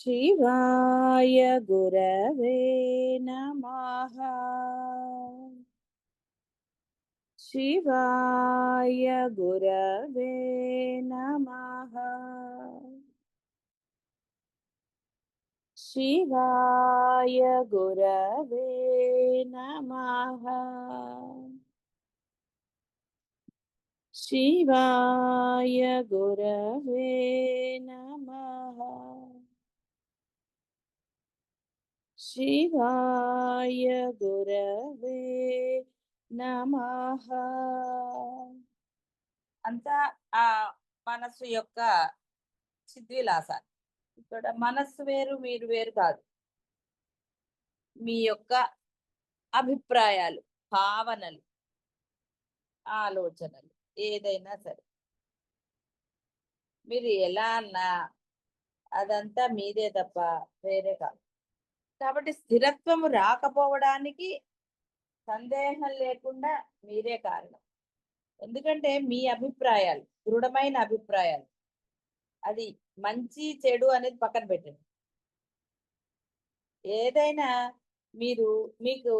शिवाय गुरवे नमः। शिवाय गुरवे नमः। शिवाय गुरवे नमः। शिवाय गुरवे नमः। शिवाय गुरवे నమః. అంతా ఆ మనస్సు యొక్క చిద్విలాసాలు. ఇక్కడ మనస్సు వేరు, మీరు వేరు కాదు. మీ యొక్క అభిప్రాయాలు, భావనలు, ఆలోచనలు ఏదైనా సరే మీరు ఎలా అన్నా అదంతా మీదే తప్ప వేరే కాదు. కాబట్టి స్థిరత్వము రాకపోవడానికి సందేహం లేకుండా మీరే కారణం. ఎందుకంటే మీ అభిప్రాయాలు దృఢమైన అభిప్రాయాలు, అది మంచి చెడు అనేది పక్కన పెట్టండి. ఏదైనా మీరు మీకు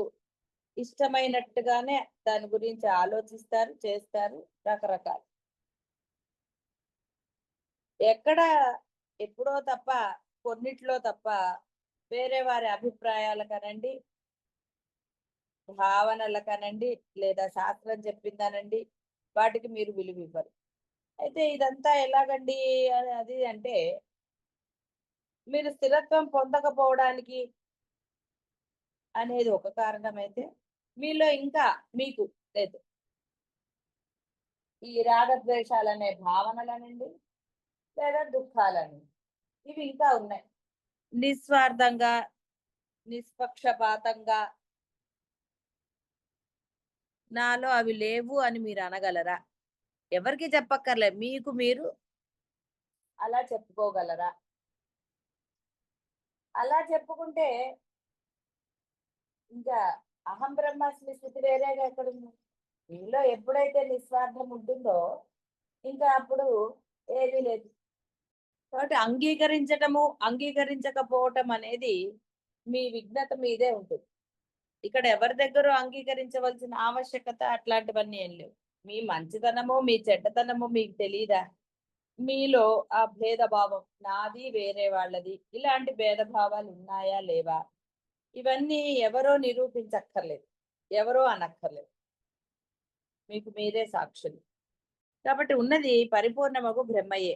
ఇష్టమైనట్టుగానే దాని గురించి ఆలోచిస్తారు, చేస్తారు, రకరకాలు. ఎక్కడ ఎప్పుడో తప్ప, కొన్నిట్లో తప్ప వేరే వారి అభిప్రాయాల కనండి, భావనల కనండి, లేదా శాస్త్రం చెప్పిందనండి, వాటికి మీరు విలువ ఇవ్వరు. అయితే ఇదంతా ఎలాగండి అది అంటే మీరు స్థిరత్వం పొందకపోవడానికి అనేది ఒక కారణం అయితే, మీలో ఇంకా మీకు లేదు ఈ రాగద్వేషాలనే భావనలనండి, లేదా దుఃఖాలని, ఇవి ఇంకా ఉన్నాయి. నిస్వార్థంగా, నిష్పక్షపాతంగా నాలో అవి లేవు అని మీరు అనగలరా? ఎవరికి చెప్పక్కర్లే, మీకు మీరు అలా చెప్పుకోగలరా? అలా చెప్పుకుంటే ఇంకా అహం బ్రహ్మాస్మి స్థితి వేరేగా ఎక్కడుంది? మీలో ఎప్పుడైతే నిస్వార్థం ఉంటుందో ఇంకా అప్పుడు ఏమీ లేదు. కాబట్టి అంగీకరించటము, అంగీకరించకపోవటం అనేది మీ విఘ్నత మీదే ఉంటుంది. ఇక్కడ ఎవరి దగ్గర అంగీకరించవలసిన ఆవశ్యకత అట్లాంటివన్నీ ఏం లేవు. మీ మంచితనమో, మీ చెడ్డతనమో మీకు తెలీదా? మీలో ఆ భేదభావం, నాది వేరే వాళ్ళది, ఇలాంటి భేదభావాలు ఉన్నాయా లేవా? ఇవన్నీ ఎవరో నిరూపించక్కర్లేదు, ఎవరో అనక్కర్లేదు. మీకు మీరే సాక్షులు. కాబట్టి ఉన్నది పరిపూర్ణమగు బ్రహ్మయే.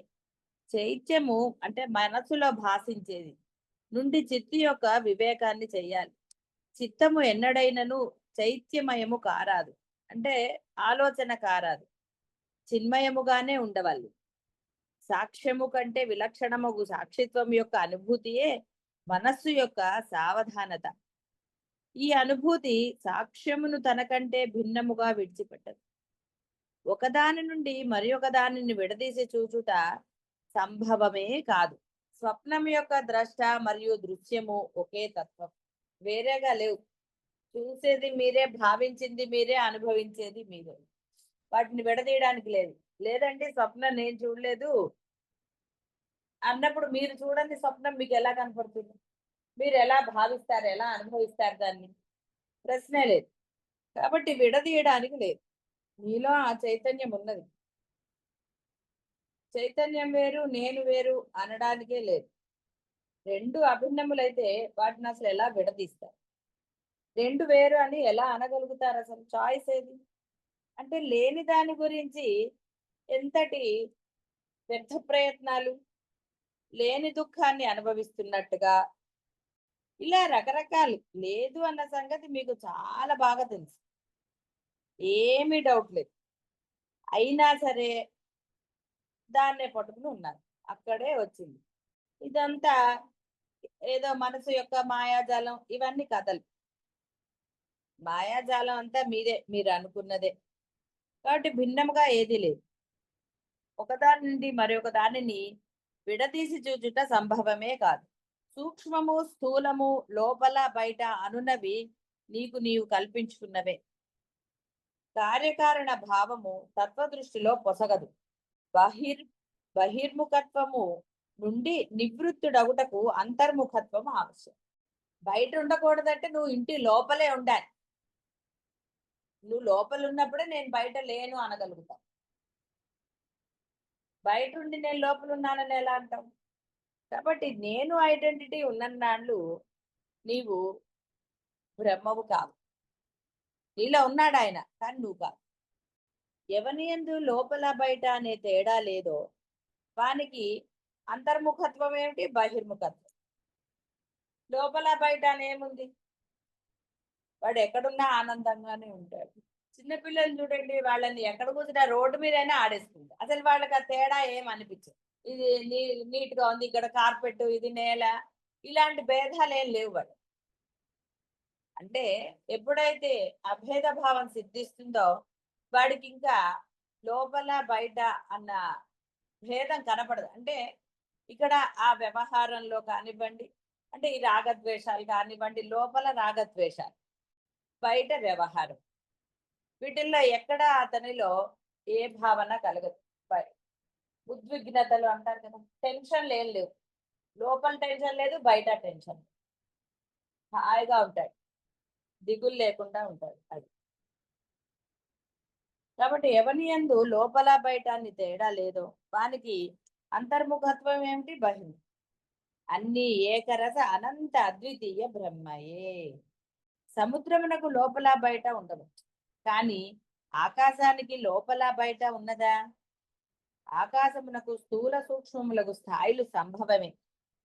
చైత్యము అంటే మనసులో భాషించేది నుండి చిత్తు యొక్క వివేకాన్ని చెయ్యాలి. చిత్తము ఎన్నడైనను చైత్యమయము కారాదు, అంటే ఆలోచన కారాదు, చిన్మయముగానే ఉండవాలి. సాక్ష్యము కంటే విలక్షణమగు సాక్షిత్వం యొక్క అనుభూతియే మనస్సు యొక్క సావధానత. ఈ అనుభూతి సాక్ష్యమును తనకంటే భిన్నముగా విడిచిపెట్టదు. ఒకదాని నుండి మరి ఒక దానిని విడదీసి చూచుట సంభవమే కాదు. స్వప్నం యొక్క ద్రష్ట మరియు దృశ్యము ఒకే తత్వం, వేరేగా లేవు. చూసేది మీరే, భావించింది మీరే, అనుభవించేది మీరే. వాటిని విడదీయడానికి లేదు. లేదంటే స్వప్నం నేను చూడలేదు అన్నప్పుడు మీరు చూడండి స్వప్నం మీకు ఎలా కనపడుతుంది? మీరు ఎలా భావిస్తారు, ఎలా అనుభవిస్తారు దాన్ని? ప్రశ్నే లేదు. కాబట్టి విడదీయడానికి లేదు. మీలో ఆ చైతన్యం ఉన్నది. చైతన్యం వేరు, నేను వేరు అనడానికే లేదు. రెండు అభిన్నములైతే వాటిని అసలు ఎలా విడదీస్తారు? రెండు వేరు అని ఎలా అనగలుగుతారు? అసలు చాయిస్ ఏది? అంటే లేని దాని గురించి ఎంతటి వ్యర్థ ప్రయత్నాలు, లేని దుఃఖాన్ని అనుభవిస్తున్నట్టుగా, ఇలా రకరకాలు. లేదు అన్న సంగతి మీకు చాలా బాగా తెలుసు, ఏమీ డౌట్ లేదు. అయినా సరే దాన్నే పట్టుకుని ఉన్నారు. అక్కడే వచ్చింది ఇదంతా. ఏదో మనసు యొక్క మాయాజాలం, ఇవన్నీ కథలు. మాయాజాలం అంతా మీదే, మీరు అనుకున్నదే. కాబట్టి భిన్నముగా ఏదీ లేదు. ఒకదాని నుండి మరొక దానిని విడదీసి చూచుట సంభవమే కాదు. సూక్ష్మము, స్థూలము, లోపల బయట అనునవి నీకు నీవు కల్పించుకున్నవే. కార్యకారణ భావము తత్వదృష్టిలో పొసగదు. బహిర్ముఖత్వము నుండి నివృత్తుడగుటకు అంతర్ముఖత్వం ఆవశ్యం. బయట ఉండకూడదంటే నువ్వు ఇంటి లోపలే ఉండాలి. నువ్వు లోపల ఉన్నప్పుడే నేను బయట లేను అనగలుగుతా. బయట ఉండి నేను లోపల ఉన్నానని ఎలా అంటావు? కాబట్టి నేను ఐడెంటిటీ ఉన్నన్నాళ్ళు నీవు బ్రహ్మవు కాదు. నీలో ఉన్నాడు ఆయన, కానీ నువ్వు కాదు. ఎవని యందు లోపల బయట అనే తేడా లేదో వానికి అంతర్ముఖత్వం ఏమిటి, బహిర్ముఖత్వం. లోపల బయట అనేముంది? వాడు ఎక్కడున్నా ఆనందంగానే ఉంటాడు. చిన్నపిల్లలు చూడండి, వాళ్ళని ఎక్కడ కూర్చుంటే రోడ్డు మీదైనా ఆడేస్తుంది. అసలు వాళ్ళకి ఆ తేడా ఏం అనిపించదు. ఇది నీట్ గా ఉంది, ఇక్కడ కార్పెట్, ఇది నేల, ఇలాంటి భేదాలు ఏం లేవు వాడు. అంటే ఎప్పుడైతే అభేద భావం సిద్ధిస్తుందో వాడికి ఇంకా లోపల బయట అన్న భేదం కనపడదు. అంటే ఇక్కడ ఆ వ్యవహారంలో కానివ్వండి, అంటే ఈ రాగద్వేషాలు కానివ్వండి, లోపల రాగద్వేషాలు, బయట వ్యవహారం, వీటిల్లో ఎక్కడ అతనిలో ఏ భావన కలగదు. ఉద్విగ్నతలు అంటారు కదా, టెన్షన్లు ఏం లేవు. లోపల టెన్షన్ లేదు, బయట టెన్షన్. హాయిగా ఉంటాడు, దిగులు లేకుండా ఉంటాడు. అది కాబట్టి ఎవని యందు లోపల బయట అని తేడా లేదో వానికి అంతర్ముఖత్వం ఏమిటి, బహిర్ముఖ, అన్ని ఏకరస అనంత అద్వితీయ బ్రహ్మయే. సముద్రమునకు లోపల బయట ఉండవచ్చు, కానీ ఆకాశానికి లోపల బయట ఉన్నదా? ఆకాశమునకు స్థూల సూక్ష్మములకు స్థాయిలు సంభవమే,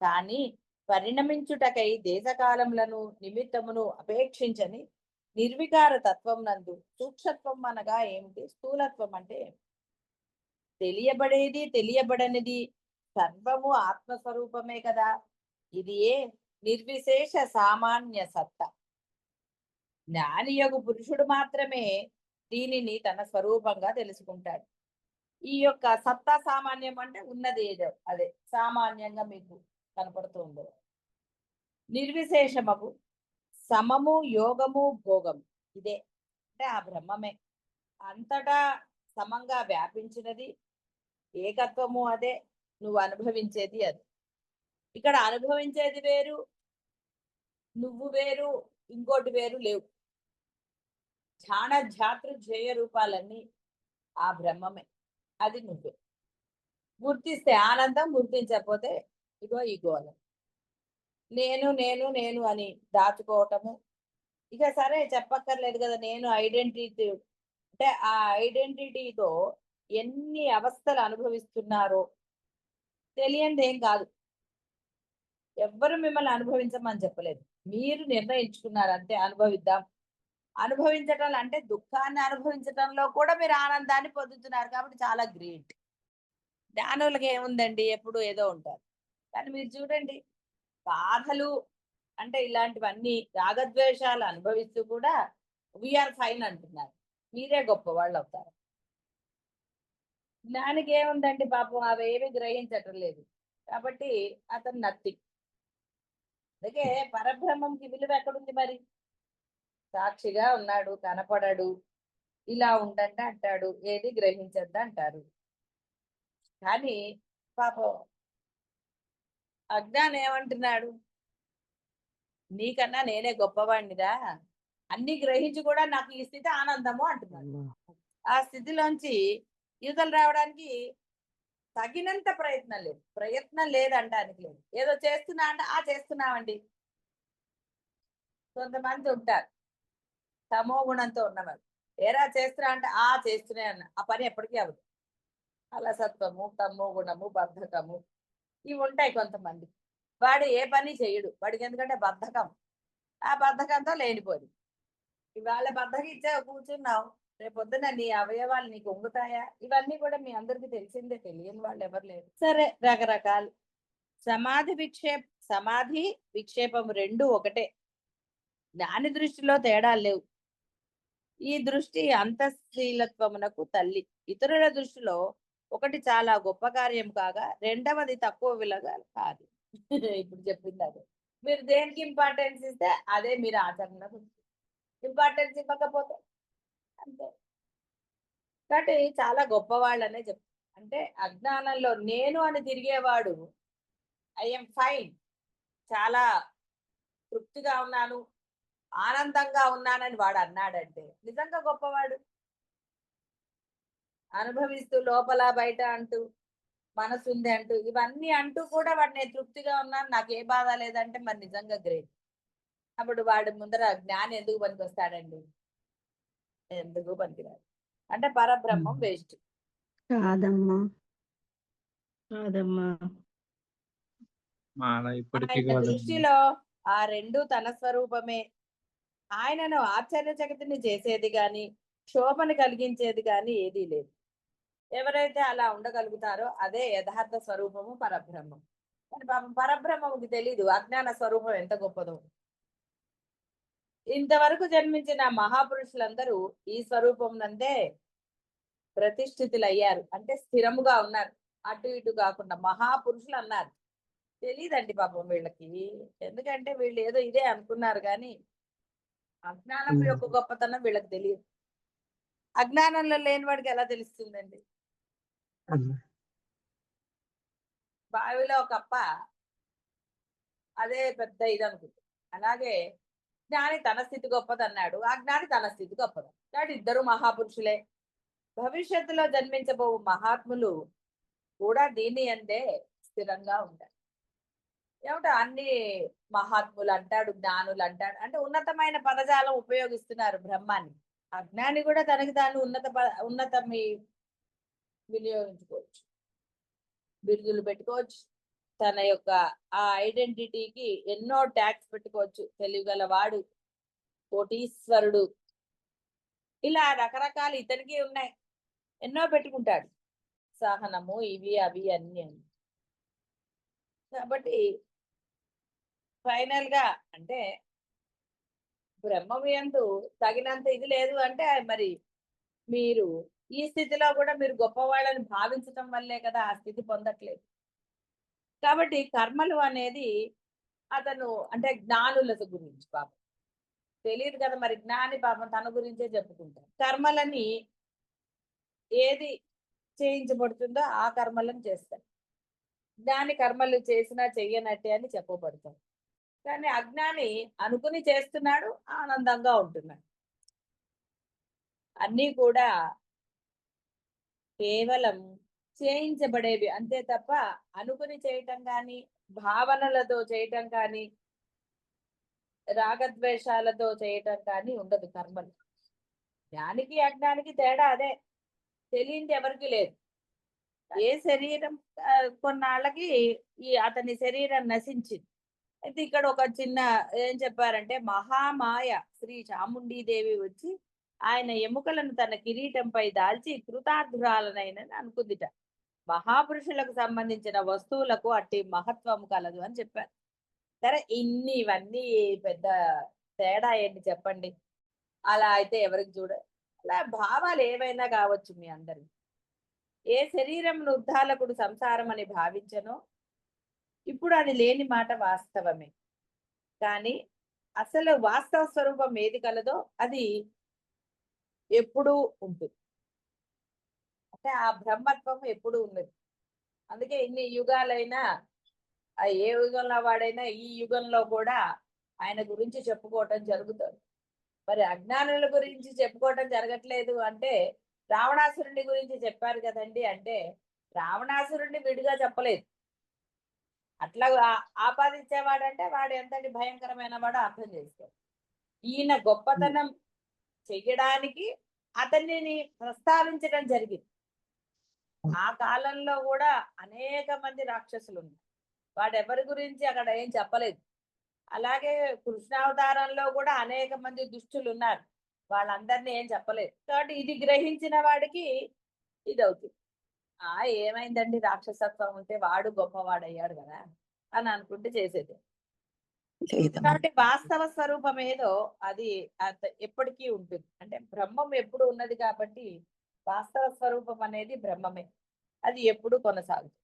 కానీ పరిణమించుటకై దేశకాలములను నిమిత్తమును అపేక్షించని నిర్వికార తత్వం నందు సూక్ష్మత్వం అనగా ఏమిటి, స్థూలత్వం అంటే తెలియబడేది తెలియబడనిది సర్వము ఆత్మస్వరూపమే కదా. ఇది ఏ నిర్విశేష సామాన్య సత్త. జ్ఞానియగు పురుషుడు మాత్రమే దీనిని తన స్వరూపంగా తెలుసుకుంటాడు. ఈ యొక్క సత్తా సామాన్యం అంటే ఉన్నది ఏదో అదే సామాన్యంగా మీకు కనపడుతుంది. నిర్విశేషమగు సమము యోగము భోగము ఇదే, అంటే ఆ బ్రహ్మమే. అంతటా సమంగా వ్యాపించినది ఏకత్వము అదే, నువ్వు అనుభవించేది అది. ఇక్కడ అనుభవించేది వేరు, నువ్వు వేరు, ఇంకోటి వేరు లేవు. ధ్యాన ధ్యాతృ ధ్యేయ రూపాలన్నీ ఆ బ్రహ్మమే, అది నువ్వే. గుర్తిస్తే ఆనందం, గుర్తించకపోతే ఇగో ఈ గోళం. నేను నేను నేను అని దాచుకోవటము. ఇక సరే చెప్పక్కర్లేదు కదా, నేను ఐడెంటిటీ అంటే ఆ ఐడెంటిటీతో ఎన్ని అవస్థలు అనుభవిస్తున్నారో తెలియంది ఏం కాదు. ఎవ్వరు మిమ్మల్ని అనుభవించమని చెప్పలేదు, మీరు నిర్ణయించుకున్నారు అంతే. అనుభవిద్దాం, అనుభవించటం అంటే దుఃఖాన్ని అనుభవించటంలో కూడా మీరు ఆనందాన్ని పొందుతున్నారు, కాబట్టి చాలా గ్రేట్. జ్ఞానులకి ఏముందండి, ఎప్పుడు ఏదో ఉంటారు. కానీ మీరు చూడండి, బాధలు అంటే ఇలాంటివన్నీ రాగద్వేషాలు అనుభవిస్తూ కూడా వీఆర్ ఫైన్ అంటున్నారు. మీరే గొప్ప వాళ్ళు అవుతారు. జ్ఞానికి ఏముందండి పాపం, అవేమి గ్రహించటం లేదు కాబట్టి అతను నథింగ్. అందుకే పరబ్రహ్మంకి విలువ ఎక్కడుంది మరి? సాక్షిగా ఉన్నాడు, కనపడడు, ఇలా ఉండండి అంటాడు, ఏది గ్రహించద్దు అంటారు. కానీ పాపం అజ్ఞానం ఏమంటున్నాడు, నీకన్నా నేనే గొప్పవాడినిరా, అన్ని గ్రహించి కూడా నాకు ఈ స్థితి ఆనందము అంటున్నాడు. ఆ స్థితిలోంచి యువతలు రావడానికి తగినంత ప్రయత్నం లేదు. ప్రయత్నం లేదంటానికి లేదు. ఏదో చేస్తున్నా అంటే ఆ చేస్తున్నామండి. కొంతమంది ఉంటారు తమో గుణంతో ఉన్నవారు, ఏరా చేస్తున్నా అంటే ఆ చేస్తూనే అన్న, ఆ పని ఎప్పటికీ అవ్వదు. అలసత్వము, తమో గుణము, బద్ధకము ఇవి ఉంటాయి కొంతమంది. వాడు ఏ పని చేయడు, వాడికి ఎందుకంటే బద్ధకం. ఆ బద్ధకంతో లేనిపోదు. ఇవాళ బద్ధకిచ్చా కూర్చున్నావు, రేపొద్దున నీ అవయవాలు నీకు ఉంగుతాయా? ఇవన్నీ కూడా మీ అందరికి తెలిసిందే, తెలియని వాళ్ళు ఎవరు లేరు. సరే, రకరకాలు. సమాధి విక్షేపం రెండు ఒకటే. జ్ఞాని దృష్టిలో తేడాలు లేవు. ఈ దృష్టి అంతఃశీలత్వమునకు తల్లి. ఇతరుల దృష్టిలో ఒకటి చాలా గొప్ప కార్యం కాగా రెండవది తక్కువ విలువ కాదు. ఇప్పుడు చెప్పింది అదే. మీరు దేనికి ఇంపార్టెన్స్ ఇస్తే అదే మీరు ఆచరణకు ఇంపార్టెన్స్ ఇవ్వకపోతే అంతే. కాబట్టి చాలా గొప్పవాళ్ళనే చెప్తారు. అంటే అజ్ఞానంలో నేను అని తిరిగేవాడు ఐఎమ్ ఫైన్, చాలా తృప్తిగా ఉన్నాను, ఆనందంగా ఉన్నానని వాడు అన్నాడంటే నిజంగా గొప్పవాడు. అనుభవిస్తూ లోపల బయట అంటూ మనసుంది అంటూ ఇవన్నీ అంటూ కూడా వాడు నేను తృప్తిగా ఉన్నాను, నాకు ఏ బాధ లేదంటే మరి నిజంగా గ్రేట్. అప్పుడు వాడి ముందర జ్ఞాని ఎందుకు పనికొస్తాడండి? ఎందుకు పనికిరాడు. అంటే పరబ్రహ్మం వేస్ట్. కాదమ్మా, కాదమ్మా. ఇప్పటికీ ఆయన కాదు. దృష్టిలో ఆ రెండు తన స్వరూపమే. ఆయనను ఆశ్చర్యచకితుని చేసేది గాని క్షోభను కలిగించేది గాని ఏదీ లేదు. ఎవరైతే అలా ఉండగలుగుతారో అదే యథార్థ స్వరూపము పరబ్రహ్మం. కానీ పాపం పరబ్రహ్మముకి తెలీదు అజ్ఞాన స్వరూపం ఎంత గొప్పదో. ఇంతవరకు జన్మించిన మహాపురుషులందరూ ఈ స్వరూపం నందే ప్రతిష్ఠితులు అయ్యారు, అంటే స్థిరముగా ఉన్నారు, అటు ఇటు కాకుండా మహాపురుషులు అన్నారు. తెలియదండి పాపం వీళ్ళకి. ఎందుకంటే వీళ్ళు ఏదో ఇదే అనుకున్నారు కానీ అజ్ఞానం యొక్క గొప్పతనం వీళ్ళకి తెలియదు. అజ్ఞానంలో లేని వాడికి ఎలా తెలుస్తుందండి? బావిలో కప్ప అదే పెద్ద ఇది అనుకుంది. అలాగే జ్ఞాని తన స్థితి గొప్పదన్నాడు, అజ్ఞాని తన స్థితి గొప్పది. కాబట్టి ఇద్దరు మహాపురుషులే. భవిష్యత్తులో జన్మించబో మహాత్ములు కూడా దీని అందే స్థిరంగా ఉంటారు. ఏమిటో అన్ని మహాత్ములు అంటాడు, జ్ఞానులు అంటాడు, అంటే ఉన్నతమైన పదజాలం ఉపయోగిస్తున్నారు బ్రహ్మాన్ని. అజ్ఞాని కూడా తనకి తాను ఉన్నత వినియోగించుకోవచ్చు, బిరుదులు పెట్టుకోవచ్చు, తన యొక్క ఆ ఐడెంటిటీకి ఎన్నో ట్యాగ్స్ పెట్టుకోవచ్చు. తెలివిగల వాడు, కోటీశ్వరుడు, ఇలా రకరకాలు ఇతనికి ఉన్నాయి, ఎన్నో పెట్టుకుంటాడు. సహనము ఇవి అవి అన్ని అని. కాబట్టి ఫైనల్ గా అంటే బ్రహ్మము యందు తగినంత ఇది లేదు అంటే మరి మీరు ఈ స్థితిలో కూడా మీరు గొప్పవాళ్ళని భావించటం వల్లే కదా ఆ స్థితి పొందట్లేదు. కాబట్టి కర్మలు అనేది అతను అంటే జ్ఞానుల గురించి పాపం తెలియదు కదా, మరి జ్ఞాని పాపం తన గురించే చెప్పుకుంటారు. కర్మలని ఏది చేయించబడుతుందో ఆ కర్మలను చేస్తారు. జ్ఞాని కర్మలు చేసినా చెయ్యనట్టే అని చెప్పబడతారు. కానీ అజ్ఞాని అనుకుని చేస్తున్నాడు, ఆనందంగా ఉంటున్నాడు. అన్నీ కూడా కేవలం చేయించబడేవి అంతే తప్ప అనుకుని చేయటం కానీ భావనలతో చేయటం కానీ రాగద్వేషాలతో చేయటం కానీ ఉండదు కర్మలు. జ్ఞానికి అజ్ఞానికి తేడా అదే, తెలియంది ఎవరికి లేదు. ఏ శరీరం కొన్నాళ్ళకి ఈ అతని శరీరం నశించింది. అయితే ఇక్కడ ఒక చిన్న ఏం చెప్పారంటే మహామాయ శ్రీ చాముండీదేవి వచ్చి ఆయన ఎముకలను తన కిరీటంపై దాల్చి కృతార్థురాలనైన అనుకుందిట. మహాపురుషులకు సంబంధించిన వస్తువులకు అట్టి మహత్వం కలదు అని చెప్పారు. సరే ఇవన్నీ పెద్ద తేడా ఏంటి చెప్పండి? అలా అయితే ఎవరికి అలా భావాలు ఏవైనా కావచ్చు మీ అందరికి. ఏ శరీరం ఉద్ధాలకుడు సంసారం అని భావించనో ఇప్పుడు అది లేని మాట వాస్తవమే. కానీ అసలు వాస్తవ స్వరూపం ఏది కలదో అది ఎప్పుడూ ఉంటుంది. అంటే ఆ బ్రహ్మత్వం ఎప్పుడూ ఉన్నది. అందుకే ఇన్ని యుగాలైనా ఏ యుగంలో వాడైనా ఈ యుగంలో కూడా ఆయన గురించి చెప్పుకోవటం జరుగుతుంది. మరి అజ్ఞానుల గురించి చెప్పుకోవటం జరగట్లేదు అంటే రావణాసురుడి గురించి చెప్పారు కదండి. అంటే రావణాసురుడిని విడిగా చెప్పలేదు. అట్లా ఆపాదించేవాడంటే వాడు ఎంతటి భయంకరమైన వాడో అర్థం చేసుకోవాలి. ఈయన గొప్పతనం చెయ్యడానికి అతన్ని ప్రస్తావించడం జరిగింది. ఆ కాలంలో కూడా అనేక మంది రాక్షసులు ఉన్నారు, వాడెవరి గురించి అక్కడ ఏం చెప్పలేదు. అలాగే కృష్ణావతారంలో కూడా అనేక మంది దుష్టులు ఉన్నారు, వాళ్ళందరినీ ఏం చెప్పలేదు. కాబట్టి ఇది గ్రహించిన వాడికి ఇది అవుతుంది. ఏమైందండి, రాక్షసత్వం ఉంటే వాడు గొప్పవాడయ్యాడు కదా అని అనుకుంటే చేసేది. కాబట్టి వాస్తవ స్వరూపం ఏదో అది ఎప్పటికీ ఉంటుంది. అంటే బ్రహ్మం ఎప్పుడు ఉన్నది కాబట్టి వాస్తవ స్వరూపం అనేది బ్రహ్మమే, అది ఎప్పుడు కొనసాగుతుంది.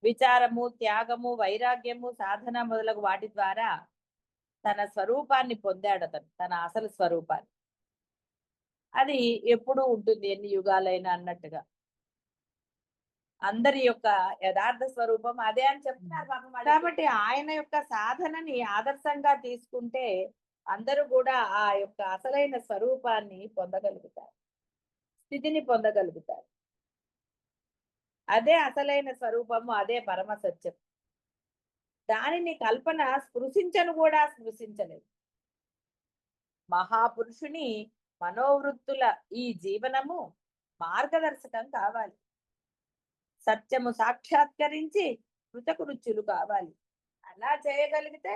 విచారము, త్యాగము, వైరాగ్యము, సాధన మొదలగు వాటి ద్వారా తన స్వరూపాన్ని పొందాడు అతను, తన అసలు స్వరూపాన్ని. అది ఎప్పుడు ఉంటుంది, ఎన్ని యుగాలైనా అన్నట్టుగా. అందరి యొక్క యథార్థ స్వరూపం అదే అని చెప్తున్నారు పాపం వాళ్ళు. కాబట్టి ఆయన యొక్క సాధనని ఆదర్శంగా తీసుకుంటే అందరూ కూడా ఆ యొక్క అసలైన స్వరూపాన్ని పొందగలుగుతారు, స్థితిని పొందగలుగుతారు. అదే అసలైన స్వరూపము, అదే పరమ సత్యం. దానిని కల్పన స్పృశించను కూడా స్పృశించలేదు. మహాపురుషుని మనోవృత్తుల ఈ జీవనము మార్గదర్శకం కావాలి. సత్యము సాక్షాత్కరించి కృతకృత్యులు కావాలి. అలా చేయగలిగితే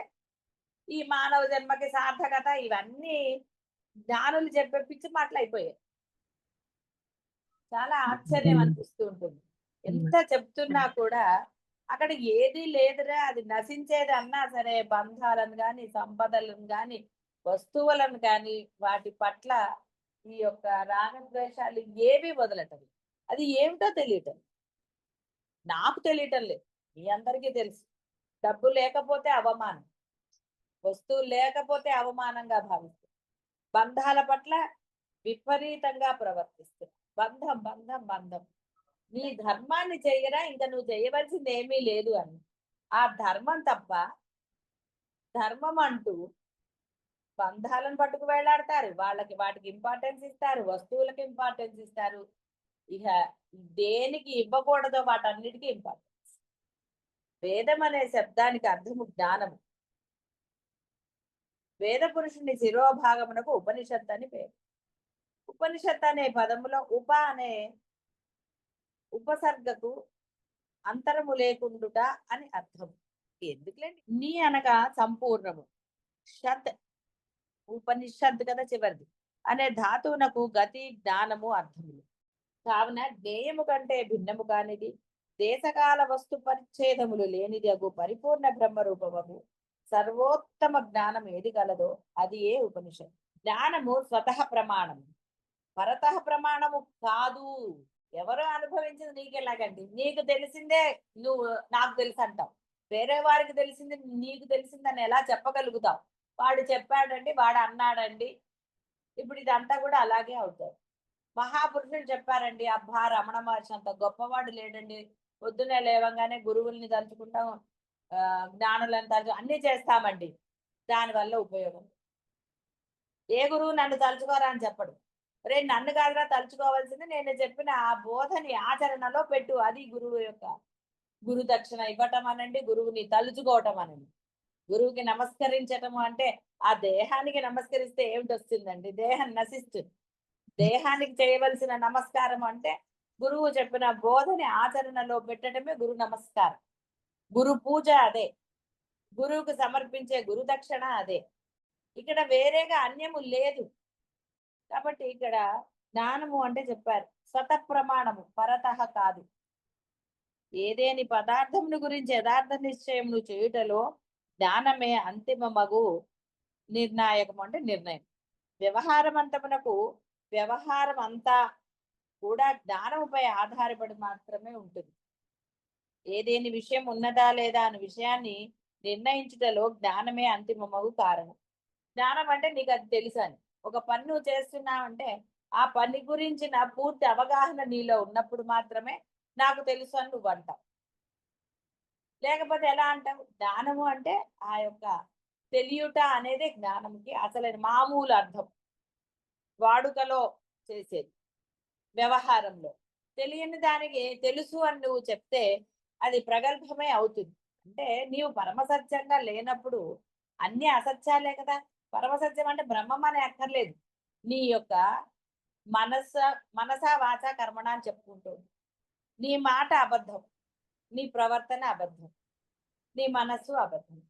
ఈ మానవ జన్మకి సార్థకత ఇవన్నీ జ్ఞానులు చెప్పే పిచ్చి మాటలు అయిపోయాయి. చాలా ఆశ్చర్యం అనిపిస్తూ ఉంటుంది. ఎంత చెప్తున్నా కూడా అక్కడ ఏది లేదురా, అది నశించేది అన్నా సరే బంధాలను గాని సంపదలను గాని వస్తువులను కానీ వాటి పట్ల ఈ యొక్క రాగద్వేషాలు ఏవి వదలటం, అది ఏమిటో తెలియటం. నాకు తెలియటం లేదు, మీ అందరికీ తెలుసు. డబ్బు లేకపోతే అవమానం, వస్తువులు లేకపోతే అవమానంగా భావిస్తుంది. బంధాల పట్ల విపరీతంగా ప్రవర్తిస్తుంది. బంధం బంధం బంధం. నీ ధర్మాన్ని చెయ్యరా, ఇంకా నువ్వు చేయవలసింది ఏమీ లేదు అని. ఆ ధర్మం తప్ప ధర్మం అంటూ బంధాలను పట్టుకు వేలాడతారు. వాటికి ఇంపార్టెన్స్ ఇస్తారు, వస్తువులకి ఇంపార్టెన్స్ ఇస్తారు. ఇక దేనికి ఇవ్వకూడదో వాటన్నిటికీ ఇంపార్టెన్స్. వేదం అనే శబ్దానికి అర్థము జ్ఞానము. వేద పురుషుని శిరోభాగమునకు ఉపనిషత్ అని పేరు. ఉపనిషత్ అనే పదములో ఉప అనే ఉపసర్గకు అంతరము లేకుండుట అని అర్థం. ఎందుకులేండి, నీ అనగా సంపూర్ణము, షత్ ఉపనిషత్ కదా చివరిది అనే ధాతువునకు గతి జ్ఞానము అర్థములు. కావున జ్ఞేయము కంటే భిన్నము కానిది, దేశకాల వస్తు పరిచ్ఛేదములు లేనిది అగు పరిపూర్ణ బ్రహ్మరూపము సర్వోత్తమ జ్ఞానం ఏది కలదో అది ఏ ఉపనిషత్. జ్ఞానము స్వతః ప్రమాణము, పరతః ప్రమాణము కాదు. ఎవరు అనుభవించింది నీకెలాగండి? నీకు తెలిసిందే నువ్వు నాకు తెలుసు అంటావు, వేరే వారికి తెలిసింది నీకు తెలిసిందని ఎలా చెప్పగలుగుతావు? వాడు చెప్పాడండి, వాడు అన్నాడండి. ఇప్పుడు ఇదంతా కూడా అలాగే అవుతాయి. మహాపురుషులు చెప్పారండి, అబ్బా రమణ మహర్షి అంత గొప్పవాడు లేడండి, పొద్దునే లేవంగానే గురువుల్ని తలుచుకుంటాం, జ్ఞానులను తలుచు అన్ని చేస్తామండి, దానివల్ల ఉపయోగం. ఏ గురువు నన్ను తలుచుకోరా అని చెప్పడు. రే నన్ను కాదురా తలుచుకోవాల్సింది, నేను చెప్పిన ఆ బోధని ఆచరణలో పెట్టు. అది గురువు యొక్క గురు దక్షిణ ఇవ్వటం అనండి, గురువుని తలుచుకోవటం అనండి. గురువుకి నమస్కరించటము అంటే ఆ దేహానికి నమస్కరిస్తే ఏమిటి వస్తుందండి? దేహం నశిస్తుంది. దేహానికి చేయవలసిన నమస్కారం అంటే గురువు చెప్పిన బోధని ఆచరణలో పెట్టడమే గురు నమస్కారం. గురు పూజ అదే, గురువుకు సమర్పించే గురు దక్షిణ అదే. ఇక్కడ వేరేగా అన్యము లేదు. కాబట్టి ఇక్కడ జ్ఞానము అంటే చెప్పారు స్వతః ప్రమాణము, పరతః కాదు. ఏదేని పదార్థమును గురించి యథార్థ నిశ్చయమును చేయుటలో జ్ఞానమే అంతిమ మగు నిర్ణాయకం అంటే నిర్ణయం. వ్యవహారమంతమునకు వ్యవహారం అంతా కూడా జ్ఞానముపై ఆధారపడి మాత్రమే ఉంటుంది. ఏదేని విషయం ఉన్నదా లేదా అనే విషయాన్ని నిర్ణయించుటలో జ్ఞానమే అంతిమమగు కారణం. జ్ఞానం అంటే నీకు అది తెలుసు అని. ఒక పని నువ్వు చేస్తున్నావంటే ఆ పని గురించిన పూర్తి అవగాహన నీలో ఉన్నప్పుడు మాత్రమే నాకు తెలుసు అని నువ్వు అంటావు. లేకపోతే ఎలా అంటావు? జ్ఞానము అంటే ఆ యొక్క తెలియుట అనేది జ్ఞానంకి అసలైన మామూలు అర్థం, వాడుకలో చేసేది. వ్యవహారంలో తెలియని దానికి తెలుసు అని నువ్వు చెప్తే అది ప్రగల్భమే అవుతుంది. అంటే నీవు పరమసత్యంగా లేనప్పుడు అన్ని అసత్యాలే కదా. పరమసత్యం అంటే బ్రహ్మం అని అక్కర్లేదు. నీ యొక్క మనస వాచ కర్మణ అని చెప్పుకుంటుంది. నీ మాట అబద్ధం, నీ ప్రవర్తన అబద్ధం, నీ మనస్సు అబద్ధం.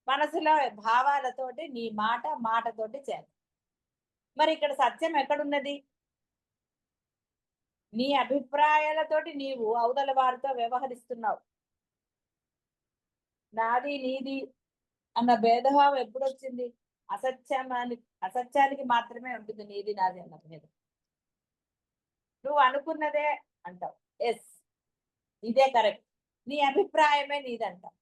మనసులో భావాలతోటి నీ మాటతోటి చేత. మరి ఇక్కడ సత్యం ఎక్కడున్నది? నీ అభిప్రాయాలతోటి నీవు అవతల వారితో వ్యవహరిస్తున్నావు. నాది నీది అన్న భేదభావం ఎప్పుడు వచ్చింది? అసత్యానికి మాత్రమే ఉంటుంది నీది నాది అన్న భేదం. నువ్వు అనుకున్నదే అంటావు, ఎస్ ఇదే కరెక్ట్, నీ అభిప్రాయమే నీదంటావు.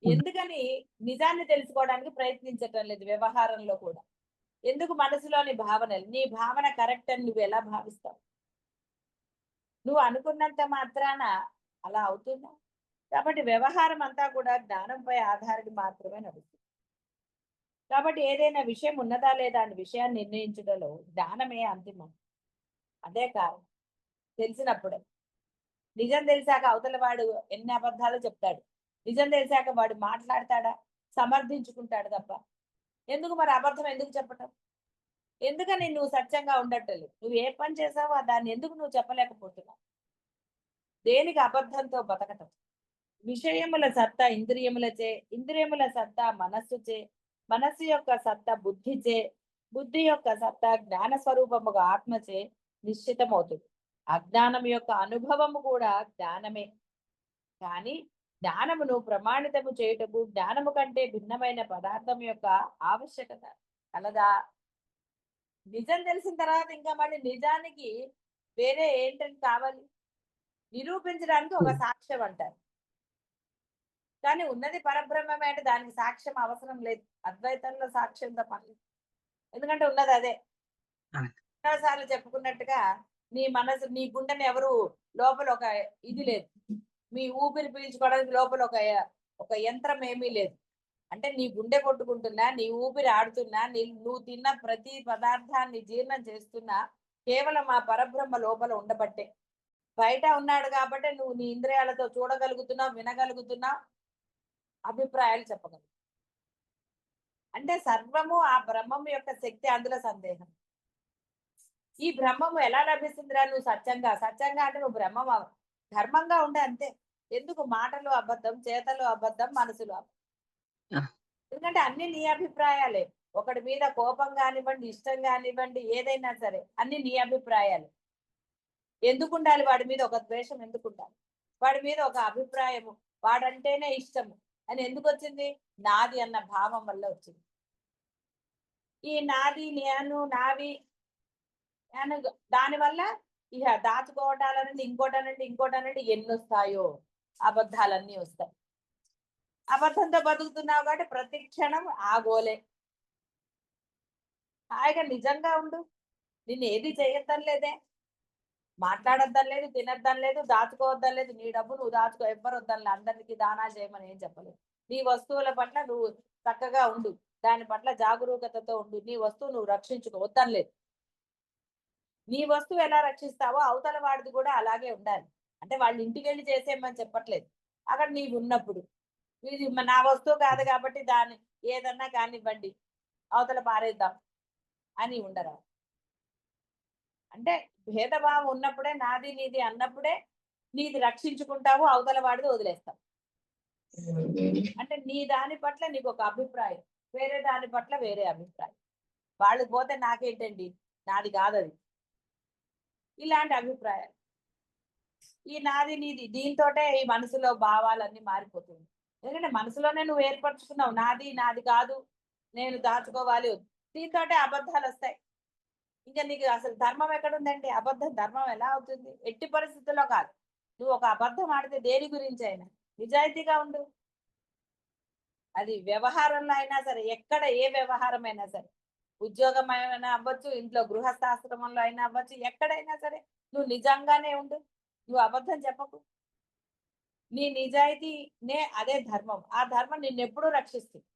ఎందుకని? నిజాన్ని తెలుసుకోవడానికి ప్రయత్నించటం లేదు వ్యవహారంలో కూడా. ఎందుకు? మనసులోని భావనలు. నీ భావన కరెక్ట్ అని నువ్వు ఎలా భావిస్తావు? నువ్వు అనుకున్నంత మాత్రాన అలా అవుతుందా? కాబట్టి వ్యవహారం అంతా కూడా జ్ఞానంపై ఆధారపడి మాత్రమే నడుస్తుంది. కాబట్టి ఏదైనా విషయం ఉన్నదా లేదా అనే విషయాన్ని నిర్ణయించడంలో జ్ఞానమే అంతిమం. అదే కాదు తెలిసినప్పుడే. నిజం తెలిసాక అవతల వాడు ఎన్ని అబద్ధాలు చెప్తాడు. నిజం తెలిసాక వాడు మాట్లాడతాడా? సమర్థించుకుంటాడు తప్ప. ఎందుకు మరి అబద్ధం ఎందుకు చెప్పటం? ఎందుకని నువ్వు సత్యంగా ఉండట్లేదు? నువ్వు ఏ పని చేసావో దాన్ని ఎందుకు నువ్వు చెప్పలేకపోతున్నావు? దేనికి అబద్ధంతో బతకటం? విషయముల సత్తా ఇంద్రియములచే, ఇంద్రియముల సత్తా మనస్సుచే, మనస్సు యొక్క సత్తా బుద్ధిచే, బుద్ధి యొక్క సత్తా జ్ఞాన స్వరూపముగా ఆత్మచే నిశ్చితమవుతుంది. అజ్ఞానం యొక్క అనుభవము కూడా జ్ఞానమే. కానీ జ్ఞానమును ప్రమాణితము చేయుటకు జ్ఞానము కంటే భిన్నమైన పదార్థం యొక్క ఆవశ్యకత కలదా? నిజం తెలిసిన తర్వాత ఇంకా మళ్ళీ నిజానికి వేరే ఏంటని కావాలి? నిరూపించడానికి ఒక సాక్ష్యం అంటారు. కానీ ఉన్నది పరబ్రహ్మమే అంటే దానికి సాక్ష్యం అవసరం లేదు. అద్వైతంలో సాక్ష్యంతో పని లేదు. ఎందుకంటే ఉన్నది అదే. సార్లు చెప్పుకున్నట్టుగా నీ మనసు, నీ గుండెని ఎవరు లోపల ఒక ఇది లేదు. మీ ఊపిరి పీల్చుకోవడానికి లోపల ఒక యంత్రం ఏమీ లేదు. అంటే నీ గుండె కొట్టుకుంటున్నా, నీ ఊపిరి ఆడుతున్నా, నువ్వు తిన్న ప్రతి పదార్థాన్ని జీర్ణం చేస్తున్నా కేవలం ఆ పరబ్రహ్మ లోపల ఉండబట్టే. బయట ఉన్నాడు కాబట్టి నువ్వు నీ ఇంద్రియాలతో చూడగలుగుతున్నావు, వినగలుగుతున్నావు, అభిప్రాయాలు చెప్పగలవు. అంటే సర్వము ఆ బ్రహ్మము యొక్క శక్తి, అందులో సందేహం. ఈ బ్రహ్మము ఎలా లభిస్తుందిరా? నువ్వు సత్యంగా అంటే నువ్వు బ్రహ్మం ధర్మంగా ఉండే అంతే. ఎందుకు మాటలు అబద్ధం, చేతలు అబద్ధం, మనసులు అబద్ధం? ఎందుకంటే అన్ని నీ అభిప్రాయాలే. ఒకటి మీద కోపం కానివ్వండి, ఇష్టం కానివ్వండి, ఏదైనా సరే అన్ని నీ అభిప్రాయాలు. ఎందుకు ఉండాలి వాడి మీద ఒక ద్వేషం? ఎందుకు ఉండాలి వాడి మీద ఒక అభిప్రాయము? వాడంటేనే ఇష్టము అని ఎందుకు వచ్చింది? నాది అన్న భావం వల్ల వచ్చింది. ఈ నాది, నేను, నావి దానివల్ల ఇక దాచుకోవటాలనండి, ఇంకోటనండి ఎన్ని వస్తాయో అబద్ధాలన్నీ వస్తాయి. అబద్ధంతో బతుకుతున్నావు కాబట్టి ప్రతి క్షణం ఆగోలే. హాయిగా నిజంగా ఉండు. నిన్ను ఏది చేయొద్దని లేదే, మాట్లాడొద్దని లేదు, తినొద్దని లేదు, దాచుకోవద్దని లేదు. నీ డబ్బు నువ్వు దాచుకో, ఎవ్వరు వద్దని, అందరికీ దానా చేయమని ఏం చెప్పలేదు. నీ వస్తువుల పట్ల నువ్వు చక్కగా ఉండు, దాని పట్ల జాగరూకతతో ఉండు. నీ వస్తువు నువ్వు రక్షించుకో, వద్దని లేదు. నీ వస్తువు ఎలా రక్షిస్తావో అవతల వాడిది కూడా అలాగే ఉండాలి. అంటే వాళ్ళు ఇంటికి వెళ్ళి చేసేయమని చెప్పట్లేదు. అక్కడ నీవు ఉన్నప్పుడు ఇది నా వస్తువు కాదు కాబట్టి దాన్ని ఏదన్నా కానివ్వండి అవతల పారేద్దాం అని ఉండరా? అంటే భేదభావం ఉన్నప్పుడే, నాది నీది అన్నప్పుడే నీది రక్షించుకుంటావు, అవతల వాడిది వదిలేస్తావు. అంటే నీ దాని పట్ల నీకు ఒక అభిప్రాయం, వేరే దాని పట్ల వేరే అభిప్రాయం. వాళ్ళు పోతే నాకేంటండి, నాది కాదది, ఇలాంటి అభిప్రాయాలు. ఈ నాది నీది దీంతోటే ఈ మనసులో భావాలన్నీ మారిపోతుంది. ఎందుకంటే మనసులోనే నువ్వు ఏర్పరచుకున్నావు, నాది నాది కాదు, నేను దాచుకోవాలి. దీంతోటే అబద్ధాలు వస్తాయి. ఇంకా నీకు అసలు ధర్మం ఎక్కడుందండి? అబద్ధం ధర్మం ఎలా అవుతుంది? ఎట్టి పరిస్థితుల్లో కాదు. నువ్వు ఒక అబద్ధం ఆడితే దేని గురించి అయినా నిజాయితీగా ఉండు. అది వ్యవహారంలో అయినా సరే, ఎక్కడ ఏ వ్యవహారం అయినా సరే, ఉద్యోగం అయినా అవ్వచ్చు, ఇంట్లో గృహస్థాశ్రమంలో అయినా అవ్వచ్చు, ఎక్కడైనా సరే నువ్వు నిజంగానే ఉండు. నువ్వు అబద్ధం చెప్పకు. నీ నిజాయితీనే అదే ధర్మం. ఆ ధర్మం నిన్నెప్పుడూ రక్షిస్తుంది.